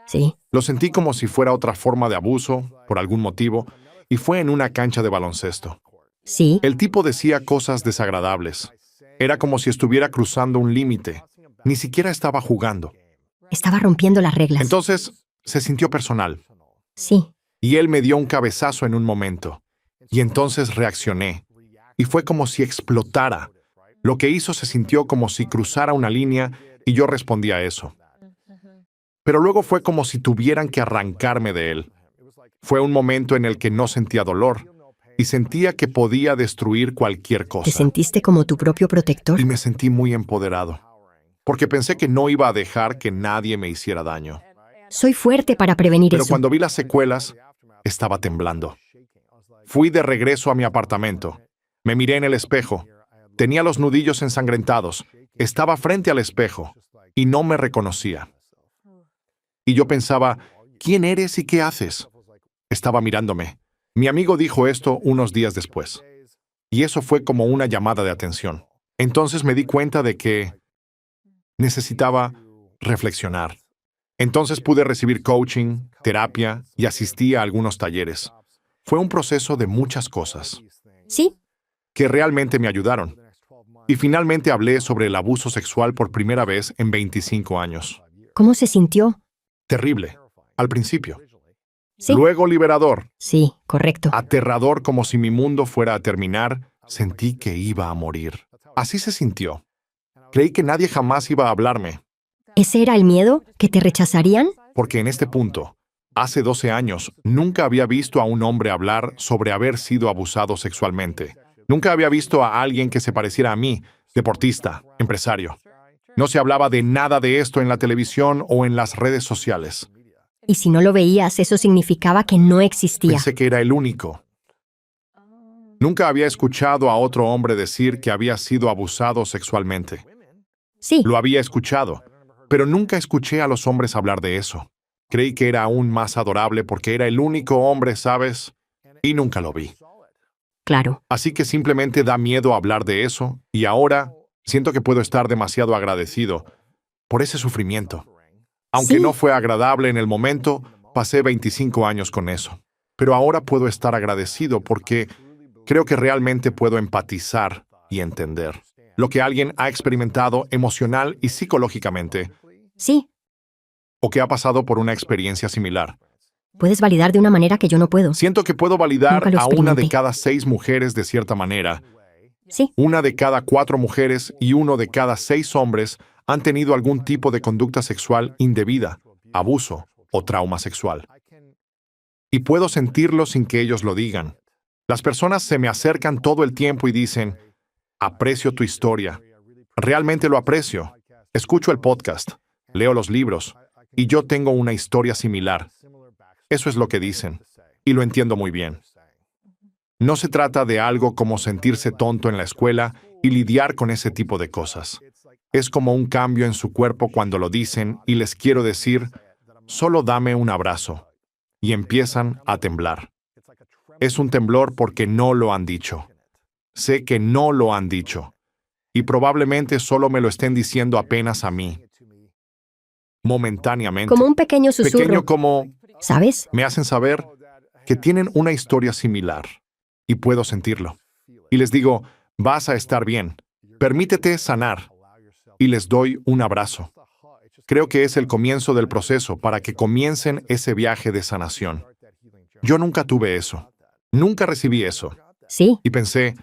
Sí. Lo sentí como si fuera otra forma de abuso, por algún motivo, y fue en una cancha de baloncesto. Sí. El tipo decía cosas desagradables. Era como si estuviera cruzando un límite. Ni siquiera estaba jugando. Estaba rompiendo las reglas. Entonces, se sintió personal. Sí, Y él me dio un cabezazo en un momento. Y entonces reaccioné. Y fue como si explotara. Lo que hizo se sintió como si cruzara una línea y yo respondí a eso. Pero luego fue como si tuvieran que arrancarme de él. Fue un momento en el que no sentía dolor y sentía que podía destruir cualquier ¿te cosa. sentiste como tu propio protector? Y me sentí muy empoderado, porque pensé que no iba a dejar que nadie me hiciera daño. Soy fuerte para prevenir Pero eso. cuando vi las secuelas, estaba temblando. Fui de regreso a mi apartamento. Me miré en el espejo. Tenía los nudillos ensangrentados. Estaba frente al espejo y no me reconocía. Y yo pensaba, ¿quién eres y qué haces? Estaba mirándome. Mi amigo dijo esto unos días después. Y eso fue como una llamada de atención. Entonces me di cuenta de que necesitaba reflexionar. Entonces pude recibir coaching, terapia y asistí a algunos talleres. Fue un proceso de muchas cosas Sí, que realmente me ayudaron. Y finalmente hablé sobre el abuso sexual por primera vez en 25 años. ¿cómo se sintió? Terrible, al principio. Sí, Luego liberador, sí, correcto. aterrador como si mi mundo fuera a terminar. Sentí que iba a morir. Así se sintió. Creí que nadie jamás iba a hablarme, ¿Ese era el miedo? ¿Que te rechazarían? porque en este punto, hace 12 años, nunca había visto a un hombre hablar sobre haber sido abusado sexualmente. Nunca había visto a alguien que se pareciera a mí, deportista, empresario. No se hablaba de nada de esto en la televisión o en las redes sociales. Y si no lo veías, eso significaba que no existía. Pensé que era el único. Nunca había escuchado a otro hombre decir que había sido abusado sexualmente. Sí, Lo había escuchado, pero nunca escuché a los hombres hablar de eso. Creí que era aún más adorable porque era el único hombre, ¿sabes? Y nunca lo vi. claro. Así que simplemente da miedo hablar de eso, y ahora siento que puedo estar demasiado agradecido por ese sufrimiento. Aunque Sí. no fue agradable en el momento, pasé 25 años con eso. Pero ahora puedo estar agradecido porque creo que realmente puedo empatizar y entender lo que alguien ha experimentado emocional y psicológicamente, Sí, o que ha pasado por una experiencia similar. puedes validar de una manera que yo no puedo. Siento que puedo validar Nunca lo a una de experimenté. cada 6 mujeres de cierta manera. Sí, Una de cada 4 mujeres y uno de cada 6 hombres han tenido algún tipo de conducta sexual indebida, abuso o trauma sexual. Y puedo sentirlo sin que ellos lo digan. Las personas se me acercan todo el tiempo y dicen, aprecio tu historia. Realmente lo aprecio. Escucho el podcast, leo los libros, y yo tengo una historia similar. Eso es lo que dicen, y lo entiendo muy bien. No se trata de algo como sentirse tonto en la escuela y lidiar con ese tipo de cosas. Es como un cambio en su cuerpo cuando lo dicen y les quiero decir, solo dame un abrazo. Y empiezan a temblar. Es un temblor porque no lo han dicho. Sé que no lo han dicho. Y probablemente solo me lo estén diciendo apenas a mí. Momentáneamente. como un pequeño susurro. Pequeño como ¿Sabes? me hacen saber que tienen una historia similar. Y puedo sentirlo. Y les digo, vas a estar bien. Permítete sanar. Y les doy un abrazo. Creo que es el comienzo del proceso para que comiencen ese viaje de sanación. Yo nunca tuve eso. Nunca recibí eso. Sí, Y pensé,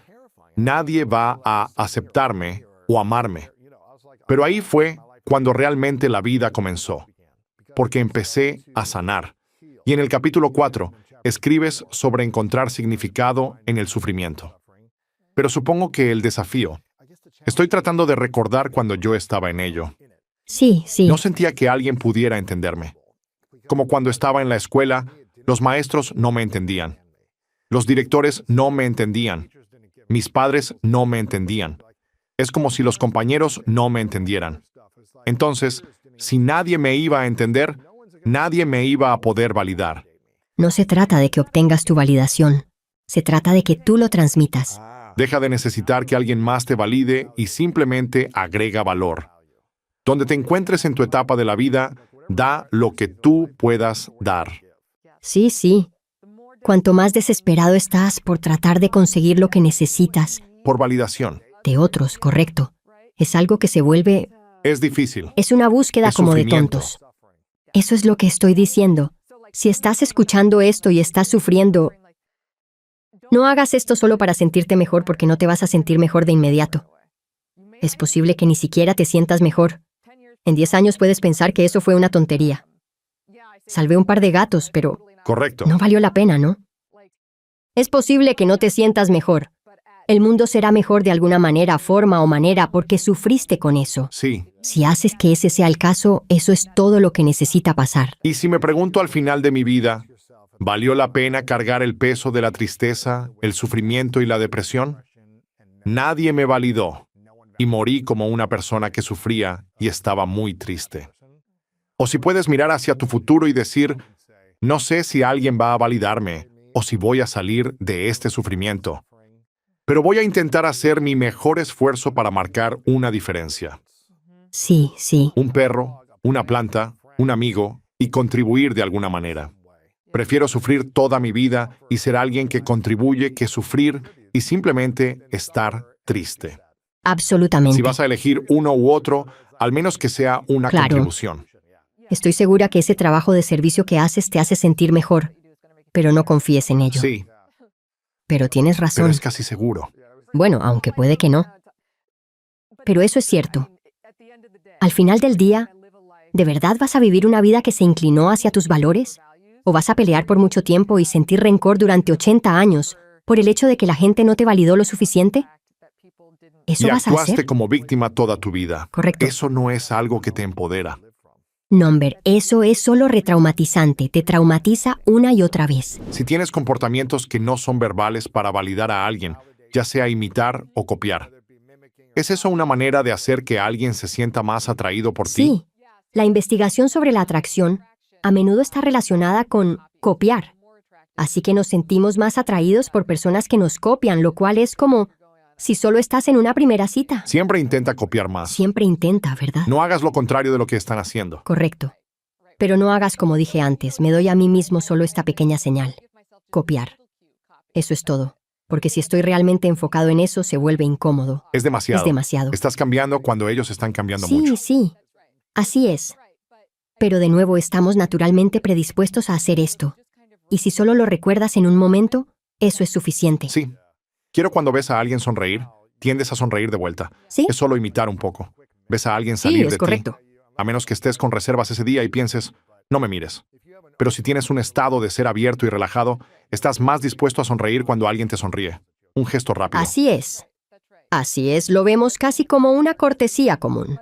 nadie va a aceptarme o amarme. Pero ahí fue cuando realmente la vida comenzó. Porque empecé a sanar. Y en el capítulo 4, escribes sobre encontrar significado en el sufrimiento. Pero supongo que el desafío, estoy tratando de recordar cuando yo estaba en ello. sí, sí. No sentía que alguien pudiera entenderme. Como cuando estaba en la escuela, los maestros no me entendían. Los directores no me entendían. Mis padres no me entendían. Es como si los compañeros no me entendieran. Entonces, si nadie me iba a entender, nadie me iba a poder validar. No se trata de que obtengas tu validación. Se trata de que tú lo transmitas. Deja de necesitar que alguien más te valide y simplemente agrega valor. Donde te encuentres en tu etapa de la vida, da lo que tú puedas dar. Sí, sí. Cuanto más desesperado estás por tratar de conseguir lo que necesitas Por validación. de otros, correcto. Es algo que se vuelve Es difícil. Es una búsqueda Es como de sufrimiento. tontos. Eso es lo que estoy diciendo. Si estás escuchando esto y estás sufriendo, no hagas esto solo para sentirte mejor porque no te vas a sentir mejor de inmediato. Es posible que ni siquiera te sientas mejor. En 10 años puedes pensar que eso fue una tontería. Salvé un par de gatos, pero Correcto. no valió la pena, ¿no? Es posible que no te sientas mejor. El mundo será mejor de alguna manera, forma o manera porque sufriste con eso. Sí. Si haces que ese sea el caso, eso es todo lo que necesita pasar. Y si me pregunto al final de mi vida, ¿valió la pena cargar el peso de la tristeza, el sufrimiento y la depresión? Nadie me validó y morí como una persona que sufría y estaba muy triste. O si puedes mirar hacia tu futuro y decir, no sé si alguien va a validarme o si voy a salir de este sufrimiento, pero voy a intentar hacer mi mejor esfuerzo para marcar una diferencia. Sí, sí. Un perro, una planta, un amigo y contribuir de alguna manera. Prefiero sufrir toda mi vida y ser alguien que contribuye que sufrir y simplemente estar triste. Absolutamente. Si vas a elegir uno u otro, al menos que sea una Claro. contribución. Estoy segura que ese trabajo de servicio que haces te hace sentir mejor, pero no confíes en ello. Sí, Pero tienes pero razón. es casi seguro. Bueno, aunque puede que no. Pero eso es cierto. Al final del día, ¿de verdad vas a vivir una vida que se inclinó hacia tus valores? ¿O vas a pelear por mucho tiempo y sentir rencor durante 80 años por el hecho de que la gente no te validó lo suficiente? ¿Eso Y vas a actuaste hacer? como víctima toda tu vida. Correcto. Eso no es algo que te empodera. Nombre, eso es solo retraumatizante, te traumatiza una y otra vez. Si tienes comportamientos que no son verbales para validar a alguien, ya sea imitar o copiar, ¿es eso una manera de hacer que alguien se sienta más atraído por ti? Sí, la investigación sobre la atracción a menudo está relacionada con copiar. Así que nos sentimos más atraídos por personas que nos copian, lo cual es como si solo estás en una primera cita. Siempre intenta copiar más. Siempre intenta, ¿verdad? No hagas lo contrario de lo que están haciendo. Correcto. Pero no hagas como dije antes, me doy a mí mismo solo esta pequeña señal. Copiar. Eso es todo. Porque si estoy realmente enfocado en eso, se vuelve incómodo. Es demasiado. Es demasiado. Estás cambiando cuando ellos están cambiando Sí, mucho. sí. Así es. Pero de nuevo estamos naturalmente predispuestos a hacer esto. Y si solo lo recuerdas en un momento, eso es suficiente. Sí. Quiero cuando ves a alguien sonreír, tiendes a sonreír de vuelta. ¿Sí? Es solo imitar un poco. Ves a alguien Sí, salir es de correcto. ti, a menos que estés con reservas ese día y pienses, no me mires. Pero si tienes un estado de ser abierto y relajado, estás más dispuesto a sonreír cuando alguien te sonríe. Un gesto rápido. Así es. Así es, lo vemos casi como una cortesía común.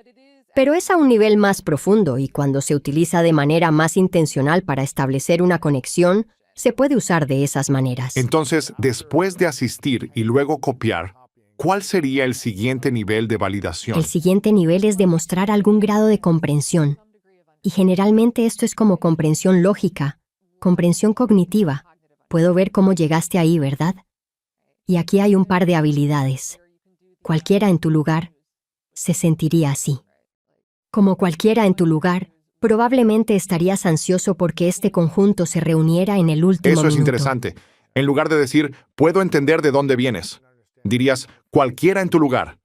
Pero es a un nivel más profundo y cuando se utiliza de manera más intencional para establecer una conexión, se puede usar de esas maneras. Entonces, después de asistir y luego copiar, ¿cuál sería el siguiente nivel de validación? El siguiente nivel es demostrar algún grado de comprensión. Y generalmente esto es como comprensión lógica, comprensión cognitiva. Puedo ver cómo llegaste ahí, ¿verdad? Y aquí hay un par de habilidades. Cualquiera en tu lugar se sentiría así. Como cualquiera en tu lugar, probablemente estarías ansioso porque este conjunto se reuniera en el último Eso es minuto. interesante. En lugar de decir, puedo entender de dónde vienes, dirías, cualquiera en tu lugar.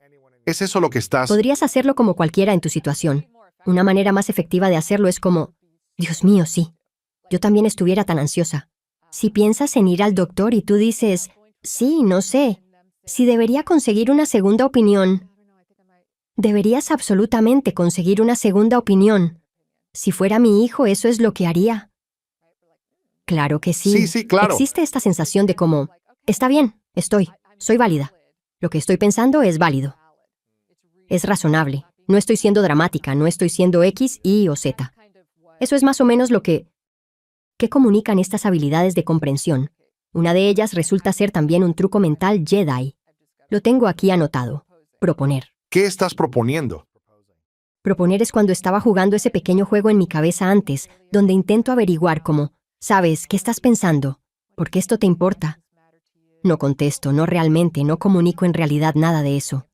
¿Es eso lo que estás? Podrías hacerlo como cualquiera en tu situación. Una manera más efectiva de hacerlo es como, Dios mío, sí. Yo también estuviera tan ansiosa. Si piensas en ir al doctor y tú dices, sí, no sé, si debería conseguir una segunda opinión, deberías absolutamente conseguir una segunda opinión. Si fuera mi hijo, eso es lo que haría. Claro que sí. Sí, sí, claro. Existe esta sensación de como, está bien, soy válida. Lo que estoy pensando es válido. Es razonable. No estoy siendo dramática, no estoy siendo X, Y o Z. Eso es más o menos lo que... ¿Qué comunican estas habilidades de comprensión? Una de ellas resulta ser también un truco mental Jedi. Lo tengo aquí anotado. Proponer. ¿Qué estás proponiendo? Proponer es cuando estaba jugando ese pequeño juego en mi cabeza antes, donde intento averiguar cómo, ¿sabes qué estás pensando? ¿Por qué esto te importa? No contesto, no realmente, no comunico en realidad nada de eso.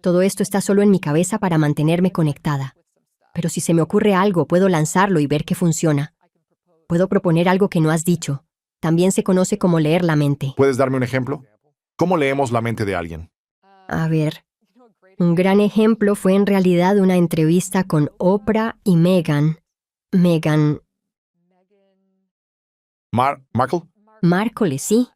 Todo esto está solo en mi cabeza para mantenerme conectada. Pero si se me ocurre algo, puedo lanzarlo y ver qué funciona. Puedo proponer algo que no has dicho. También se conoce como leer la mente. ¿Puedes darme un ejemplo? ¿Cómo leemos la mente de alguien? A ver, Un gran ejemplo fue en realidad una entrevista con Oprah y Meghan Markle, Markle, sí.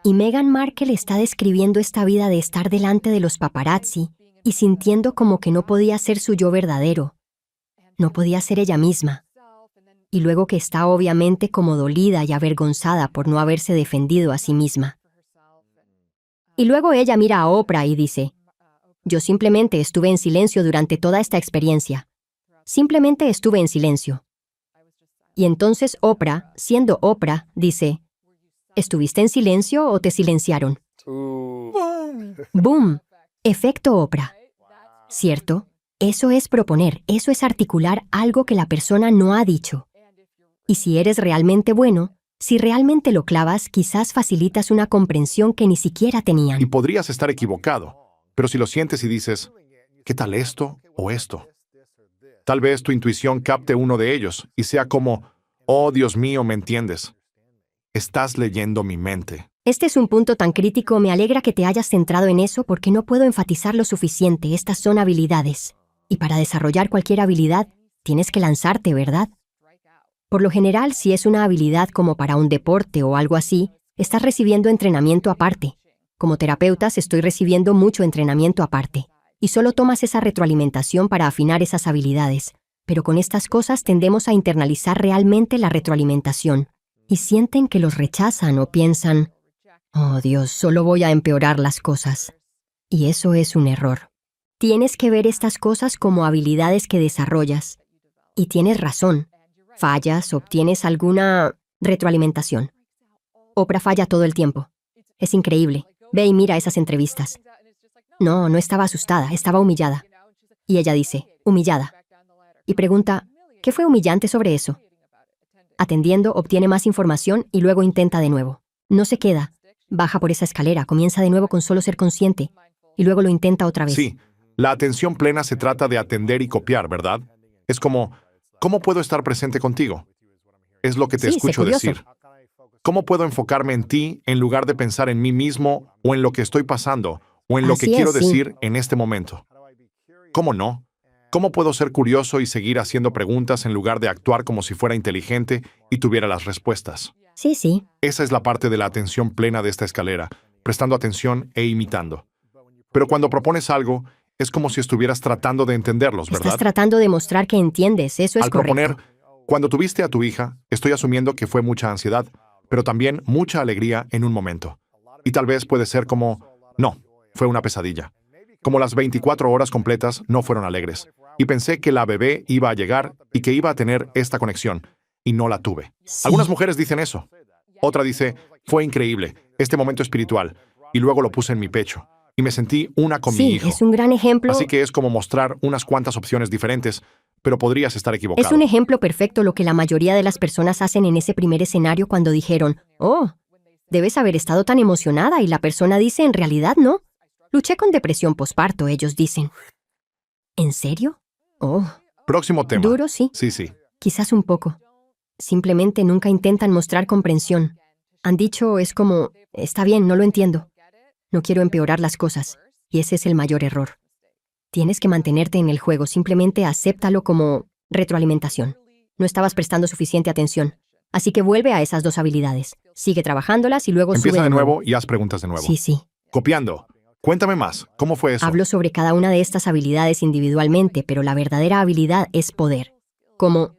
Y Meghan Markle está describiendo esta vida de estar delante de los paparazzi y sintiendo como que no podía ser su yo verdadero, no podía ser ella misma. Y luego que está obviamente como dolida y avergonzada por no haberse defendido a sí misma. Y luego ella mira a Oprah y dice, yo simplemente estuve en silencio durante toda esta experiencia. Simplemente estuve en silencio. Y entonces Oprah, siendo Oprah, dice, ¿estuviste en silencio o te silenciaron? ¡Boom! Efecto Oprah. ¿Cierto? Eso es proponer, eso es articular algo que la persona no ha dicho. Y si eres realmente bueno, si realmente lo clavas, quizás facilitas una comprensión que ni siquiera tenían. y podrías estar equivocado, pero si lo sientes y dices, ¿qué tal esto o esto? Tal vez tu intuición capte uno de ellos y sea como, oh Dios mío, ¿me entiendes? Estás leyendo mi mente. Este es un punto tan crítico, me alegra que te hayas centrado en eso porque no puedo enfatizar lo suficiente, estas son habilidades. Y para desarrollar cualquier habilidad, tienes que lanzarte, ¿verdad? Por lo general, si es una habilidad como para un deporte o algo así, estás recibiendo entrenamiento aparte. Como terapeutas estoy recibiendo mucho entrenamiento aparte. Y solo tomas esa retroalimentación para afinar esas habilidades. Pero con estas cosas tendemos a internalizar realmente la retroalimentación. Y sienten que los rechazan o piensan, oh Dios, solo voy a empeorar las cosas. Y eso es un error. Tienes que ver estas cosas como habilidades que desarrollas. Y tienes razón. Fallas, obtienes alguna retroalimentación. Oprah falla todo el tiempo. Es increíble. Ve y mira esas entrevistas. No estaba asustada, estaba humillada. Y ella dice, humillada. Y pregunta, ¿qué fue humillante sobre eso? Atendiendo, obtiene más información y luego intenta de nuevo. No se queda. Baja por esa escalera, comienza de nuevo con solo ser consciente. Y luego lo intenta otra vez. Sí, la atención plena se trata de atender y copiar, ¿verdad? Es como, ¿cómo puedo estar presente contigo? Es lo que te Sí, sé escucho curioso. decir. ¿Cómo puedo enfocarme en ti en lugar de pensar en mí mismo o en lo que estoy pasando o en lo que Así es, quiero sí. decir en este momento? ¿Cómo no? ¿Cómo puedo ser curioso y seguir haciendo preguntas en lugar de actuar como si fuera inteligente y tuviera las respuestas? Sí. Esa es la parte de la atención plena de esta escalera, prestando atención e imitando. Pero cuando propones algo, es como si estuvieras tratando de entenderlos, ¿verdad? Estás tratando de mostrar que entiendes, eso es Al correcto. proponer, cuando tuviste a tu hija, estoy asumiendo que fue mucha ansiedad, pero también mucha alegría en un momento. Y tal vez puede ser como, no, fue una pesadilla. Como las 24 horas completas no fueron alegres. Y pensé que la bebé iba a llegar y que iba a tener esta conexión, y no la tuve. Sí. Algunas mujeres dicen eso. Otra dice, fue increíble, este momento espiritual, y luego lo puse en mi pecho, y me sentí una con mi Sí, hijo. es un gran ejemplo. Así que es como mostrar unas cuantas opciones diferentes, pero podrías estar equivocado. Es un ejemplo perfecto lo que la mayoría de las personas hacen en ese primer escenario cuando dijeron, oh, debes haber estado tan emocionada y la persona dice, en realidad no. Luché con depresión posparto, ellos dicen. ¿En serio? Oh, Próximo tema. duro, sí. Sí. Quizás un poco. Simplemente nunca intentan mostrar comprensión. Han dicho, es como, está bien, no lo entiendo. No quiero empeorar las cosas. Y ese es el mayor error. Tienes que mantenerte en el juego, simplemente acéptalo como retroalimentación. No estabas prestando suficiente atención. Así que vuelve a esas dos habilidades. Sigue trabajándolas y luego Empieza sube de nuevo y haz preguntas de nuevo. Sí. Copiando. Cuéntame más. ¿Cómo fue eso? Hablo sobre cada una de estas habilidades individualmente, pero la verdadera habilidad es poder. Como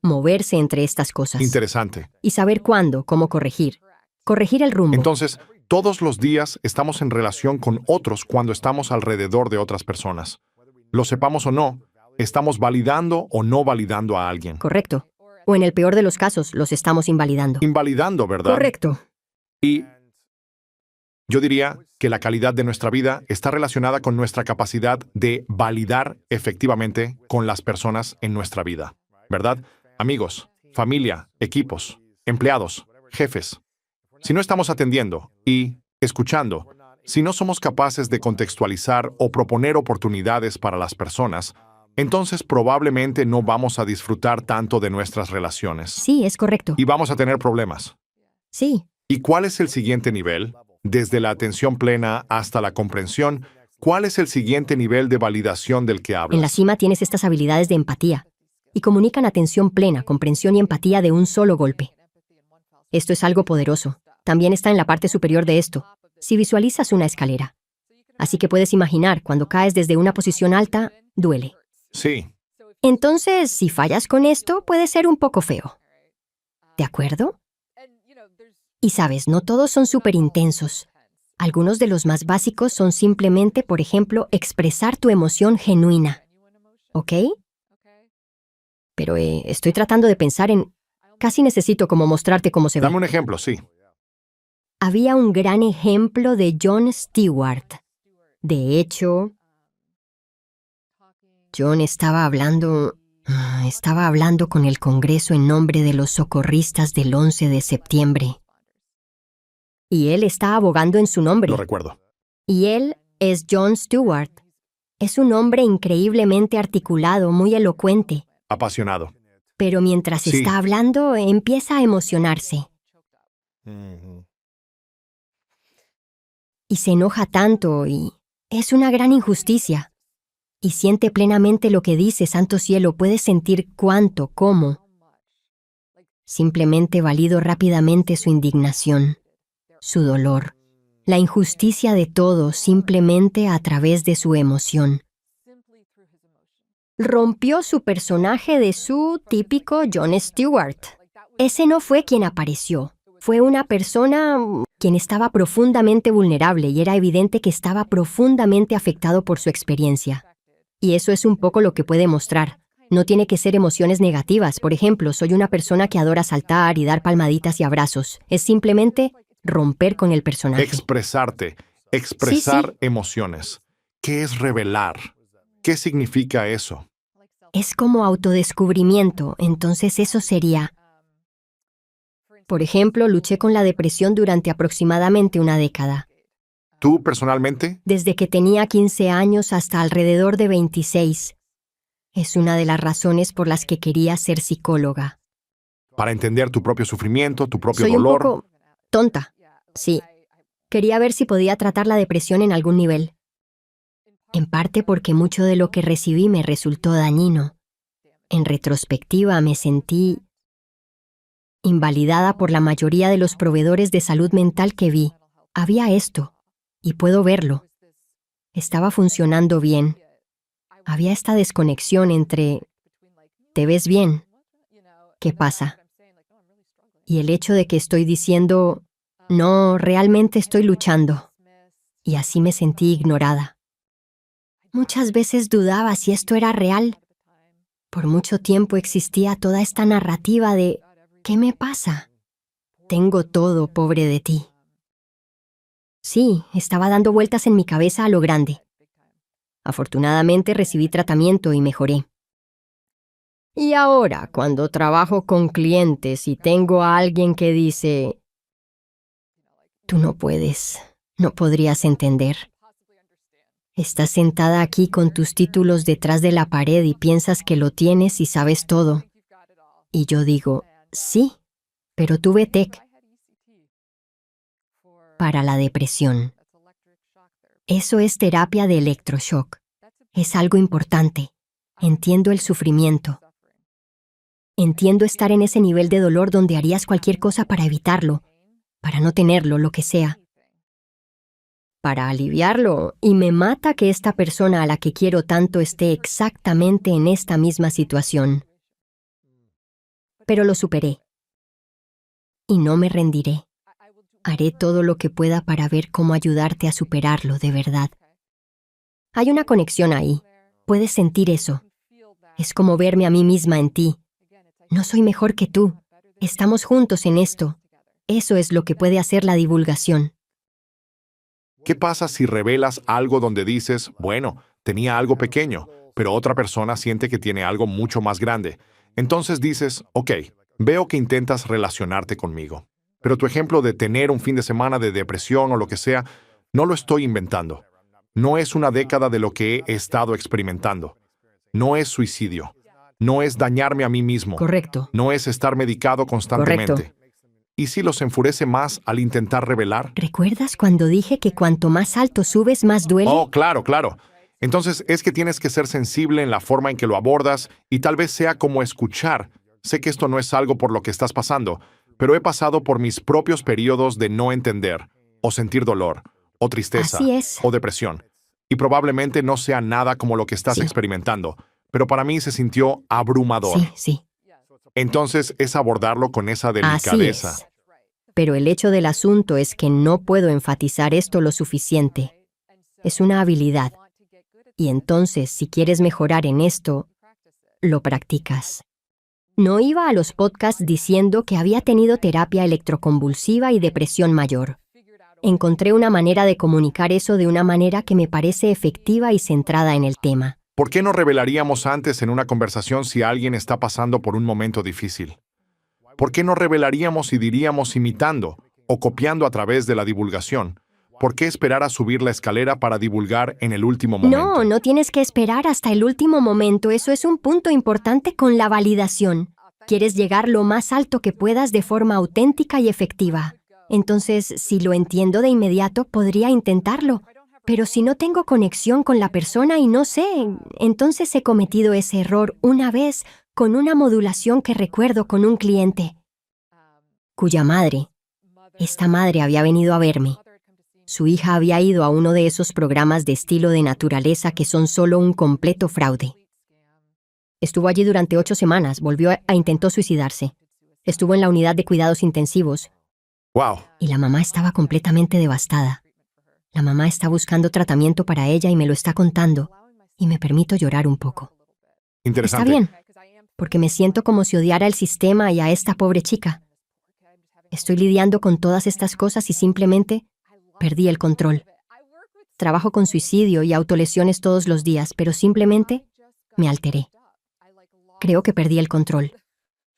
moverse entre estas cosas. Interesante. Y saber cuándo, cómo corregir. Corregir el rumbo. Entonces, todos los días estamos en relación con otros cuando estamos alrededor de otras personas. Lo sepamos o no, estamos validando o no validando a alguien. Correcto. O en el peor de los casos, los estamos invalidando. Invalidando, ¿verdad? Correcto. Y yo diría que la calidad de nuestra vida está relacionada con nuestra capacidad de validar efectivamente con las personas en nuestra vida, ¿verdad? Amigos, familia, equipos, empleados, jefes. Si no estamos atendiendo y escuchando, si no somos capaces de contextualizar o proponer oportunidades para las personas, entonces probablemente no vamos a disfrutar tanto de nuestras relaciones. Sí, es correcto. Y vamos a tener problemas. Sí. ¿Y cuál es el siguiente nivel? Desde la atención plena hasta la comprensión, ¿Cuál es el siguiente nivel de validación del que hablas? En la cima tienes estas habilidades de empatía y comunican atención plena, comprensión y empatía de un solo golpe. Esto es algo poderoso. También está en la parte superior de esto, si visualizas una escalera. Así que puedes imaginar, cuando caes desde una posición alta, duele. Sí, Entonces, si fallas con esto, puede ser un poco feo. ¿De acuerdo? Y sabes, no todos son súper intensos. Algunos de los más básicos son simplemente, por ejemplo, expresar tu emoción genuina. ¿Ok? Pero estoy tratando de pensar en... Casi necesito como mostrarte cómo se ve. dame un ejemplo, sí. Había un gran ejemplo de Jon Stewart. De hecho, Jon estaba hablando con el Congreso en nombre de los socorristas del 11 de septiembre. Y él está abogando en su nombre. Lo recuerdo. Y él es Jon Stewart. Es un hombre increíblemente articulado, muy elocuente. Apasionado. Pero mientras Sí. está hablando, empieza a emocionarse. Y se enoja tanto y es una gran injusticia. Y siente plenamente lo que dice, santo cielo, puedes sentir cuánto, cómo. Simplemente valido rápidamente su indignación, su dolor, la injusticia de todo simplemente a través de su emoción. Rompió su personaje de su típico Jon Stewart. Ese no fue quien apareció. Fue una persona quien estaba profundamente vulnerable y era evidente que estaba profundamente afectado por su experiencia. Y eso es un poco lo que puede mostrar. No tiene que ser emociones negativas. Por ejemplo, soy una persona que adora saltar y dar palmaditas y abrazos. Es simplemente romper con el personaje. Expresarte. Expresar Sí. emociones. ¿Qué es revelar? ¿Qué significa eso? Es como autodescubrimiento, entonces eso sería... Por ejemplo, luché con la depresión durante aproximadamente una década. ¿Tú personalmente? Desde que tenía 15 años hasta alrededor de 26. Es una de las razones por las que quería ser psicóloga. Para entender tu propio sufrimiento, tu propio Soy un dolor. poco tonta. Sí. Quería ver si podía tratar la depresión en algún nivel. En parte porque mucho de lo que recibí me resultó dañino. En retrospectiva me sentí invalidada por la mayoría de los proveedores de salud mental que vi. Había esto, y puedo verlo. Estaba funcionando bien. Había esta desconexión entre ¿te ves bien? ¿Qué pasa? Y el hecho de que estoy diciendo no, realmente estoy luchando. Y así me sentí ignorada. Muchas veces dudaba si esto era real. Por mucho tiempo existía toda esta narrativa de ¿qué me pasa? Tengo todo, pobre de ti. Sí, estaba dando vueltas en mi cabeza a lo grande. Afortunadamente recibí tratamiento y mejoré. Y ahora, cuando trabajo con clientes y tengo a alguien que dice, tú no puedes, no podrías entender. Estás sentada aquí con tus títulos detrás de la pared y piensas que lo tienes y sabes todo. Y yo digo, sí, pero tuve TEC para la depresión. Eso es terapia de electroshock. Es algo importante. Entiendo el sufrimiento. Entiendo estar en ese nivel de dolor donde harías cualquier cosa para evitarlo, para no tenerlo, lo que sea. Para aliviarlo, y me mata que esta persona a la que quiero tanto esté exactamente en esta misma situación. Pero lo superé. Y no me rendiré. Haré todo lo que pueda para ver cómo ayudarte a superarlo de verdad. Hay una conexión ahí. Puedes sentir eso. Es como verme a mí misma en ti. No soy mejor que tú. Estamos juntos en esto. Eso es lo que puede hacer la divulgación. ¿Qué pasa si revelas algo donde dices, bueno, tenía algo pequeño, pero otra persona siente que tiene algo mucho más grande? Entonces dices, ok, veo que intentas relacionarte conmigo. Pero tu ejemplo de tener un fin de semana de depresión o lo que sea, no lo estoy inventando. No es una década de lo que he estado experimentando. No es suicidio. No es dañarme a mí mismo. Correcto. No es estar medicado constantemente. Correcto. ¿Y si los enfurece más al intentar revelar? ¿Recuerdas cuando dije que cuanto más alto subes, más duele? Oh, claro, claro. Entonces es que tienes que ser sensible en la forma en que lo abordas y tal vez sea como escuchar. Sé que esto no es algo por lo que estás pasando, pero he pasado por mis propios periodos de no entender, o sentir dolor, o tristeza, Así es. o depresión. Y probablemente no sea nada como lo que estás Sí. experimentando, pero para mí se sintió abrumador. Sí, sí. Entonces es abordarlo con esa Así delicadeza. es. Pero el hecho del asunto es que no puedo enfatizar esto lo suficiente. Es una habilidad. Y entonces, si quieres mejorar en esto, lo practicas. No iba a los podcasts diciendo que había tenido terapia electroconvulsiva y depresión mayor. Encontré una manera de comunicar eso de una manera que me parece efectiva y centrada en el tema. ¿Por qué no revelaríamos antes en una conversación si alguien está pasando por un momento difícil? ¿Por qué no revelaríamos y diríamos imitando o copiando a través de la divulgación? ¿Por qué esperar a subir la escalera para divulgar en el último momento? No, no tienes que esperar hasta el último momento. Eso es un punto importante con la validación. Quieres llegar lo más alto que puedas de forma auténtica y efectiva. Entonces, si lo entiendo de inmediato, podría intentarlo. Pero si no tengo conexión con la persona y no sé, entonces he cometido ese error una vez con una modulación que recuerdo con un cliente, cuya esta madre había venido a verme. Su hija había ido a uno de esos programas de estilo de naturaleza que son solo un completo fraude. Estuvo allí durante 8 semanas, volvió a intentó suicidarse. Estuvo en la unidad de cuidados intensivos ¡Wow! y la mamá estaba completamente devastada. La mamá está buscando tratamiento para ella y me lo está contando, y me permito llorar un poco. Interesante. Está bien, porque me siento como si odiara el sistema y a esta pobre chica. Estoy lidiando con todas estas cosas y simplemente perdí el control. Trabajo con suicidio y autolesiones todos los días, pero simplemente me alteré. Creo que perdí el control.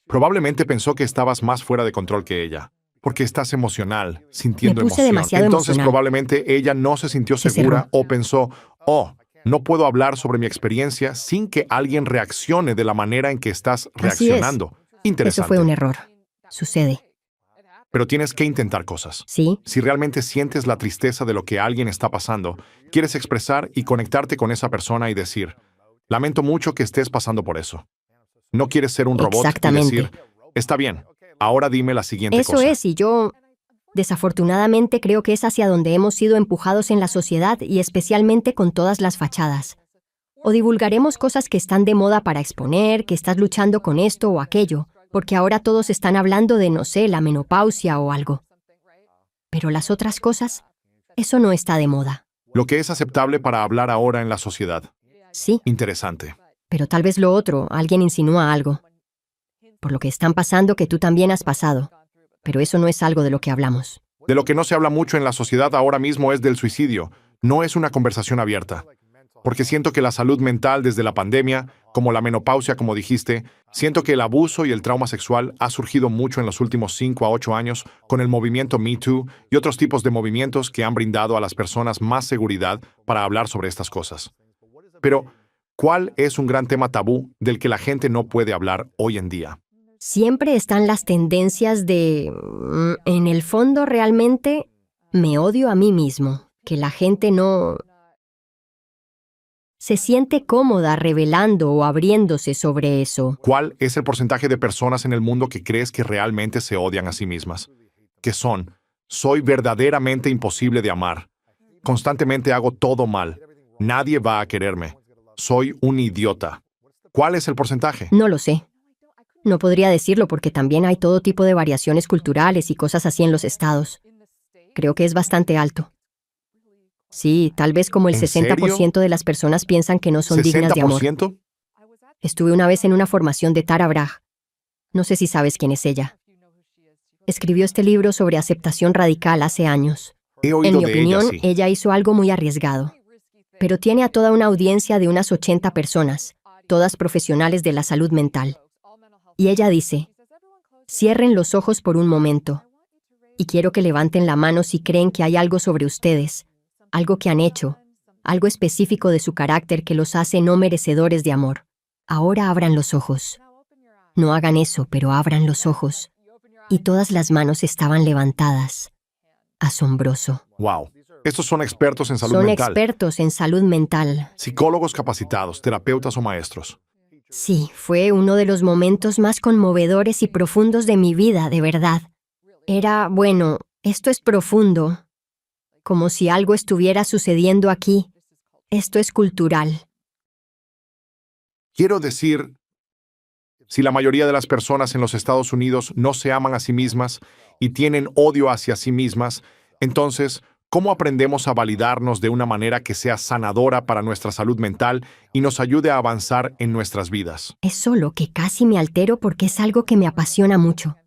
Probablemente pensó que estabas más fuera de control que ella, porque estás emocional, sintiendo Me puse emoción. demasiado Entonces emocional. probablemente ella no se sintió Se segura cerró. o pensó, oh, no puedo hablar sobre mi experiencia sin que alguien reaccione de la manera en que estás Así es. reaccionando. Interesante. Eso fue un error. Sucede. Pero tienes que intentar cosas. ¿Sí? Si realmente sientes la tristeza de lo que alguien está pasando, quieres expresar y conectarte con esa persona y decir, lamento mucho que estés pasando por eso. No quieres ser un robot y Exactamente. decir, está bien, ahora dime la siguiente Eso cosa. es, y yo, desafortunadamente, creo que es hacia donde hemos sido empujados en la sociedad y especialmente con todas las fachadas. O divulgaremos cosas que están de moda para exponer, que estás luchando con esto o aquello, porque ahora todos están hablando de, no sé, la menopausia o algo. Pero las otras cosas, eso no está de moda. Lo que es aceptable para hablar ahora en la sociedad. Sí, Interesante. pero tal vez lo otro, alguien insinúa algo. Por lo que están pasando que tú también has pasado. Pero eso no es algo de lo que hablamos. De lo que no se habla mucho en la sociedad ahora mismo es del suicidio. No es una conversación abierta. Porque siento que la salud mental desde la pandemia, como la menopausia, como dijiste, siento que el abuso y el trauma sexual ha surgido mucho en los últimos 5 a 8 años con el movimiento Me Too y otros tipos de movimientos que han brindado a las personas más seguridad para hablar sobre estas cosas. Pero, ¿cuál es un gran tema tabú del que la gente no puede hablar hoy en día? Siempre están las tendencias de, en el fondo realmente, me odio a mí mismo, que la gente no se siente cómoda revelando o abriéndose sobre eso. ¿Cuál es el porcentaje de personas en el mundo que crees que realmente se odian a sí mismas? Que son, soy verdaderamente imposible de amar. Constantemente hago todo mal. Nadie va a quererme. Soy un idiota. ¿Cuál es el porcentaje? No lo sé. No podría decirlo porque también hay todo tipo de variaciones culturales y cosas así en los estados. Creo que es bastante alto. Sí, tal vez como el ¿En 60% de las personas piensan que no son dignas de amor. ¿60%? Estuve una vez en una formación de Tara Brach. No sé si sabes quién es ella. Escribió este libro sobre aceptación radical hace años. He En oído mi de opinión, ella, sí. ella hizo algo muy arriesgado. Pero tiene a toda una audiencia de unas 80 personas, todas profesionales de la salud mental. Y ella dice, cierren los ojos por un momento. Y quiero que levanten la mano si creen que hay algo sobre ustedes, algo que han hecho, algo específico de su carácter que los hace no merecedores de amor. Ahora abran los ojos. No hagan eso, pero abran los ojos. y todas las manos estaban levantadas. Asombroso. Wow. Estos son expertos en salud Son mental. expertos en salud mental. Psicólogos capacitados, terapeutas o maestros. Sí, fue uno de los momentos más conmovedores y profundos de mi vida, de verdad. Bueno, esto es profundo. Como si algo estuviera sucediendo aquí. Esto es cultural. Quiero decir, si la mayoría de las personas en los Estados Unidos no se aman a sí mismas y tienen odio hacia sí mismas, entonces, ¿cómo aprendemos a validarnos de una manera que sea sanadora para nuestra salud mental y nos ayude a avanzar en nuestras vidas? Es solo que casi me altero porque es algo que me apasiona mucho.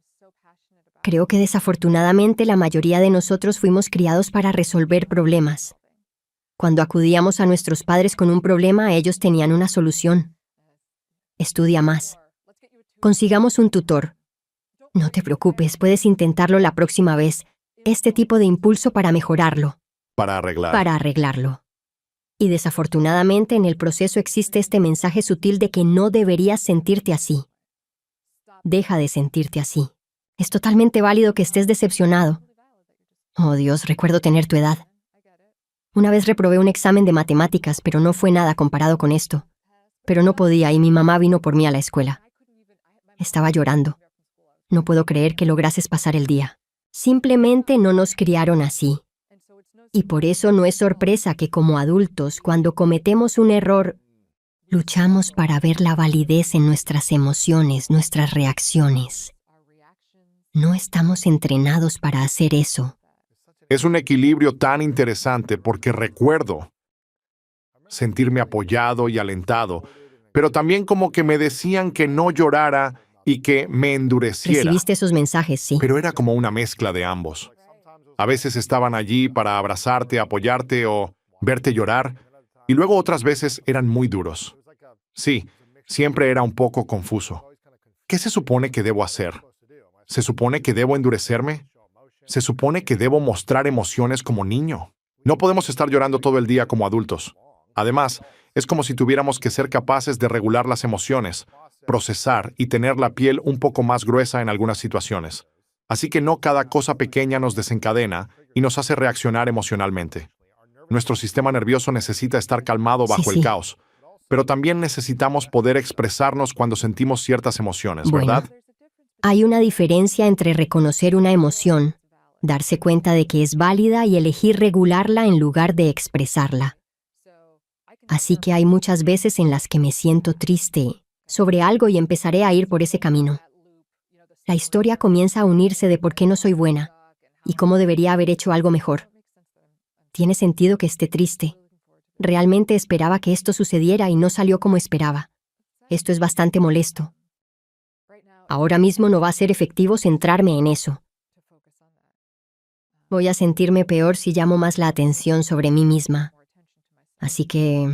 Creo que desafortunadamente la mayoría de nosotros fuimos criados para resolver problemas. Cuando acudíamos a nuestros padres con un problema, ellos tenían una solución. Estudia más. Consigamos un tutor. No te preocupes, puedes intentarlo la próxima vez. Este tipo de impulso para mejorarlo, Para arreglar. para arreglarlo. Y desafortunadamente en el proceso existe este mensaje sutil de que no deberías sentirte así. Deja de sentirte así. Es totalmente válido que estés decepcionado. Oh Dios, recuerdo tener tu edad. Una vez reprobé un examen de matemáticas, pero no fue nada comparado con esto. Pero no podía y mi mamá vino por mí a la escuela. Estaba llorando. No puedo creer que lograses pasar el día. Simplemente no nos criaron así. Y por eso no es sorpresa que como adultos, cuando cometemos un error, luchamos para ver la validez en nuestras emociones, nuestras reacciones. No estamos entrenados para hacer eso. Es un equilibrio tan interesante porque recuerdo sentirme apoyado y alentado, pero también como que me decían que no llorara y que me endureciera. Recibiste esos mensajes, sí. Pero era como una mezcla de ambos. A veces estaban allí para abrazarte, apoyarte o verte llorar, y luego otras veces eran muy duros. Sí, siempre era un poco confuso. ¿Qué se supone que debo hacer? ¿Se supone que debo endurecerme? ¿Se supone que debo mostrar emociones como niño? No podemos estar llorando todo el día como adultos. Además, es como si tuviéramos que ser capaces de regular las emociones, procesar y tener la piel un poco más gruesa en algunas situaciones. Así que no cada cosa pequeña nos desencadena y nos hace reaccionar emocionalmente. Nuestro sistema nervioso necesita estar calmado bajo el Sí. caos, pero también necesitamos poder expresarnos cuando sentimos ciertas emociones, ¿verdad? Hay una diferencia entre reconocer una emoción, darse cuenta de que es válida y elegir regularla en lugar de expresarla. Así que hay muchas veces en las que me siento triste sobre algo y empezaré a ir por ese camino. La historia comienza a unirse de por qué no soy buena y cómo debería haber hecho algo mejor. Tiene sentido que esté triste. Realmente esperaba que esto sucediera y no salió como esperaba. Esto es bastante molesto. Ahora mismo no va a ser efectivo centrarme en eso. Voy a sentirme peor si llamo más la atención sobre mí misma. Así que,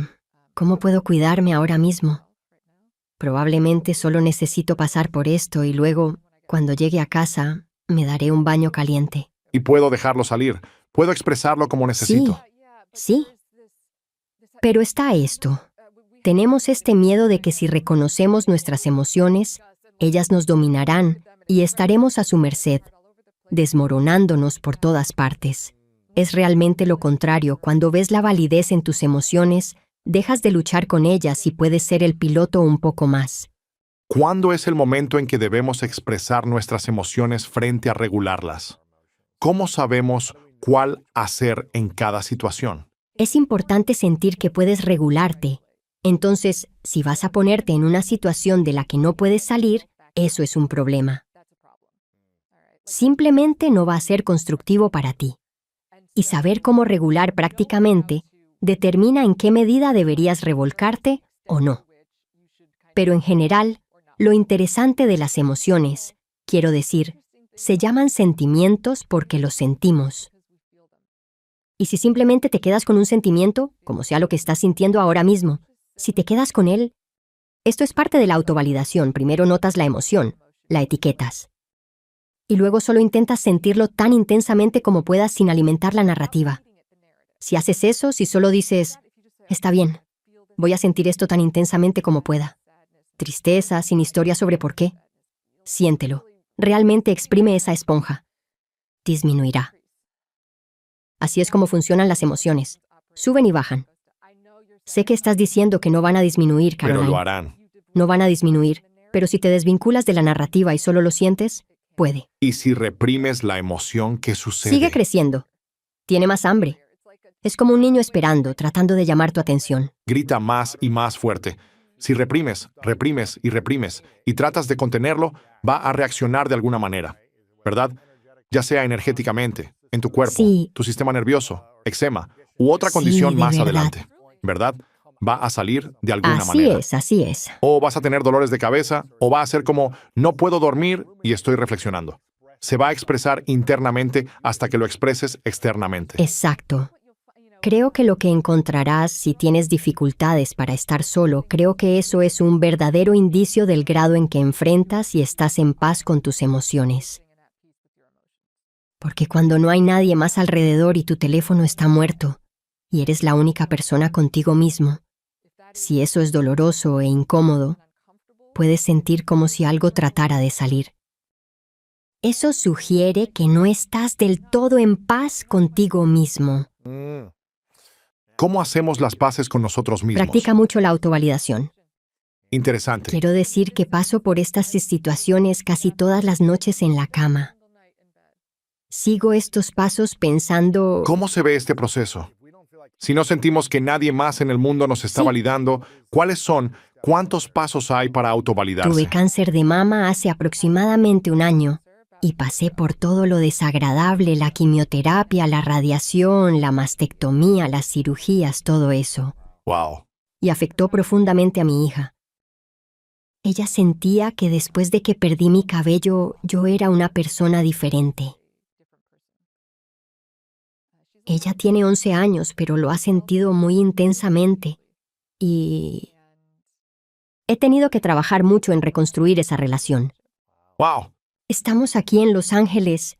¿cómo puedo cuidarme ahora mismo? Probablemente solo necesito pasar por esto y luego, cuando llegue a casa, me daré un baño caliente. Y puedo dejarlo salir. Puedo expresarlo como necesito. Sí. Pero está esto. Tenemos este miedo de que si reconocemos nuestras emociones, ellas nos dominarán y estaremos a su merced, desmoronándonos por todas partes. Es realmente lo contrario. Cuando ves la validez en tus emociones, dejas de luchar con ellas y puedes ser el piloto un poco más. ¿Cuándo es el momento en que debemos expresar nuestras emociones frente a regularlas? ¿Cómo sabemos cuál hacer en cada situación? Es importante sentir que puedes regularte. Entonces, si vas a ponerte en una situación de la que no puedes salir, eso es un problema. Simplemente no va a ser constructivo para ti. Y saber cómo regular prácticamente determina en qué medida deberías revolcarte o no. Pero en general, lo interesante de las emociones, quiero decir, se llaman sentimientos porque los sentimos. Y si simplemente te quedas con un sentimiento, como sea lo que estás sintiendo ahora mismo, si te quedas con él, esto es parte de la autovalidación. Primero notas la emoción, la etiquetas. Y luego solo intentas sentirlo tan intensamente como puedas sin alimentar la narrativa. Si haces eso, si solo dices, está bien, voy a sentir esto tan intensamente como pueda. Tristeza, sin historia sobre por qué. Siéntelo. realmente exprime esa esponja. Disminuirá. Así es como funcionan las emociones. Suben y bajan. Sé que estás diciendo que no van a disminuir, Pero Caroline. lo harán. No van a disminuir, pero si te desvinculas de la narrativa y solo lo sientes, puede. Y si reprimes la emoción, ¿qué sucede? Sigue creciendo. Tiene más hambre. Es como un niño esperando, tratando de llamar tu atención. Grita más y más fuerte. Si reprimes, reprimes y reprimes y tratas de contenerlo, va a reaccionar de alguna manera, ¿verdad? Ya sea energéticamente, en tu cuerpo, Sí. tu sistema nervioso, eczema u otra Sí, condición de más verdad. adelante, ¿verdad? Va a salir de alguna manera. Así es. O vas a tener dolores de cabeza, o va a ser como, no puedo dormir y estoy reflexionando. Se va a expresar internamente hasta que lo expreses externamente. Exacto. Creo que lo que encontrarás si tienes dificultades para estar solo, creo que eso es un verdadero indicio del grado en que enfrentas y estás en paz con tus emociones. Porque cuando no hay nadie más alrededor y tu teléfono está muerto, y eres la única persona contigo mismo, si eso es doloroso e incómodo, puedes sentir como si algo tratara de salir. Eso sugiere que no estás del todo en paz contigo mismo. ¿Cómo hacemos las paces con nosotros mismos? Practica mucho la autovalidación. Interesante. Quiero decir que paso por estas situaciones casi todas las noches en la cama. Sigo estos pasos pensando, ¿Cómo se ve este proceso? Si no sentimos que nadie más en el mundo nos está Sí. validando, ¿cuáles son? ¿Cuántos pasos hay para autovalidarse? tuve cáncer de mama hace aproximadamente un año y pasé por todo lo desagradable, la quimioterapia, la radiación, la mastectomía, las cirugías, todo eso. Wow. Y afectó profundamente a mi hija. Ella sentía que después de que perdí mi cabello, yo era una persona diferente. Ella tiene 11 años, pero lo ha sentido muy intensamente. Y he tenido que trabajar mucho en reconstruir esa relación. Wow. Estamos aquí en Los Ángeles,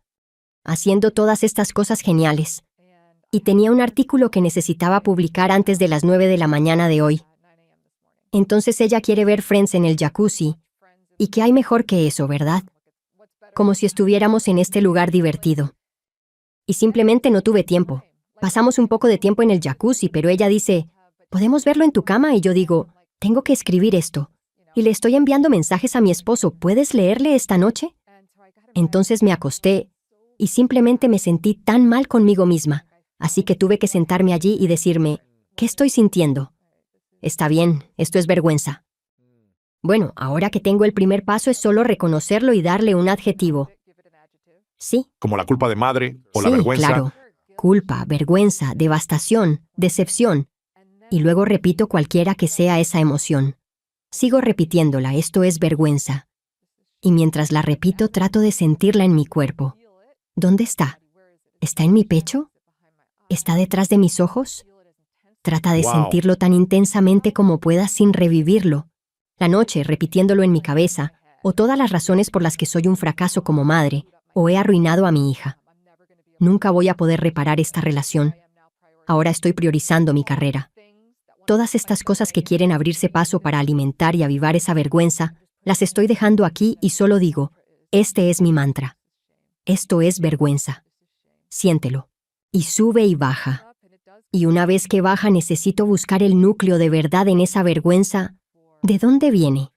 haciendo todas estas cosas geniales. Y tenía un artículo que necesitaba publicar antes de las 9 de la mañana de hoy. Entonces ella quiere ver Friends en el jacuzzi. ¿Y qué hay mejor que eso, verdad? Como si estuviéramos en este lugar divertido. Y simplemente no tuve tiempo. Pasamos un poco de tiempo en el jacuzzi, pero ella dice, ¿podemos verlo en tu cama? Y yo digo, tengo que escribir esto. Y le estoy enviando mensajes a mi esposo, ¿puedes leerle esta noche? Entonces me acosté y simplemente me sentí tan mal conmigo misma. Así que tuve que sentarme allí y decirme, ¿qué estoy sintiendo? Está bien, esto es vergüenza. Bueno, ahora que tengo el primer paso es solo reconocerlo y darle un adjetivo. Sí, Como la culpa de madre o la sí, vergüenza. claro. Culpa, vergüenza, devastación, decepción. Y luego repito cualquiera que sea esa emoción. Sigo repitiéndola, esto es vergüenza. Y mientras la repito, trato de sentirla en mi cuerpo. ¿Dónde está? ¿Está en mi pecho? ¿Está detrás de mis ojos? Trata de Wow. sentirlo tan intensamente como puedas sin revivirlo. La noche, repitiéndolo en mi cabeza, o todas las razones por las que soy un fracaso como madre, o he arruinado a mi hija. Nunca voy a poder reparar esta relación. Ahora estoy priorizando mi carrera. Todas estas cosas que quieren abrirse paso para alimentar y avivar esa vergüenza, las estoy dejando aquí y solo digo, este es mi mantra. Esto es vergüenza. Siéntelo. Y sube y baja. Y una vez que baja necesito buscar el núcleo de verdad en esa vergüenza. ¿De dónde viene?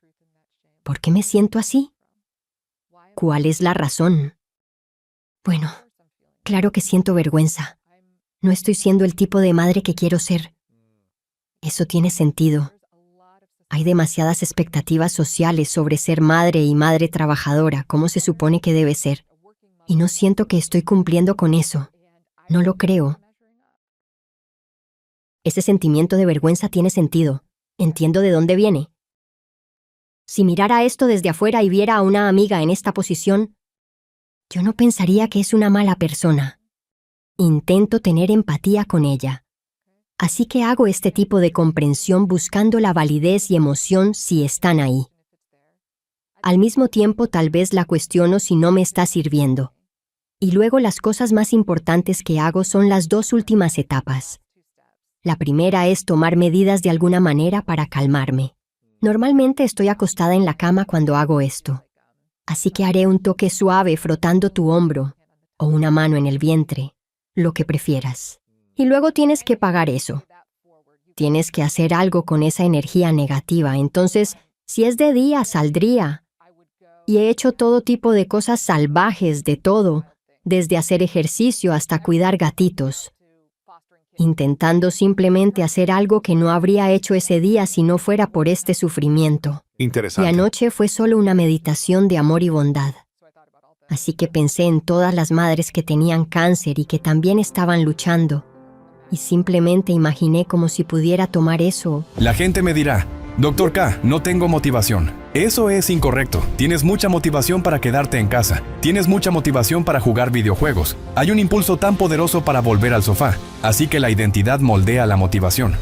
¿Por qué me siento así? ¿Cuál es la razón? Bueno, claro que siento vergüenza. No estoy siendo el tipo de madre que quiero ser. Eso tiene sentido. Hay demasiadas expectativas sociales sobre ser madre y madre trabajadora, como se supone que debe ser. Y no siento que estoy cumpliendo con eso. No lo creo. Ese sentimiento de vergüenza tiene sentido. Entiendo de dónde viene. Si mirara esto desde afuera y viera a una amiga en esta posición, yo no pensaría que es una mala persona. Intento tener empatía con ella. Así que hago este tipo de comprensión buscando la validez y emoción si están ahí. Al mismo tiempo, tal vez la cuestiono si no me está sirviendo. Y luego las cosas más importantes que hago son las dos últimas etapas. La primera es tomar medidas de alguna manera para calmarme. Normalmente estoy acostada en la cama cuando hago esto. Así que haré un toque suave frotando tu hombro o una mano en el vientre, lo que prefieras. Y luego tienes que pagar eso. Tienes que hacer algo con esa energía negativa. Entonces, si es de día, saldría. Y he hecho todo tipo de cosas salvajes, de todo, desde hacer ejercicio hasta cuidar gatitos, intentando simplemente hacer algo que no habría hecho ese día si no fuera por este sufrimiento. Y Interesante. anoche fue solo una meditación de amor y bondad. Así que pensé en todas las madres que tenían cáncer y que también estaban luchando. Y simplemente imaginé como si pudiera tomar eso. La gente me dirá, Dr. K, no tengo motivación. Eso es incorrecto. Tienes mucha motivación para quedarte en casa. Tienes mucha motivación para jugar videojuegos. Hay un impulso tan poderoso para volver al sofá. Así que la identidad moldea la motivación.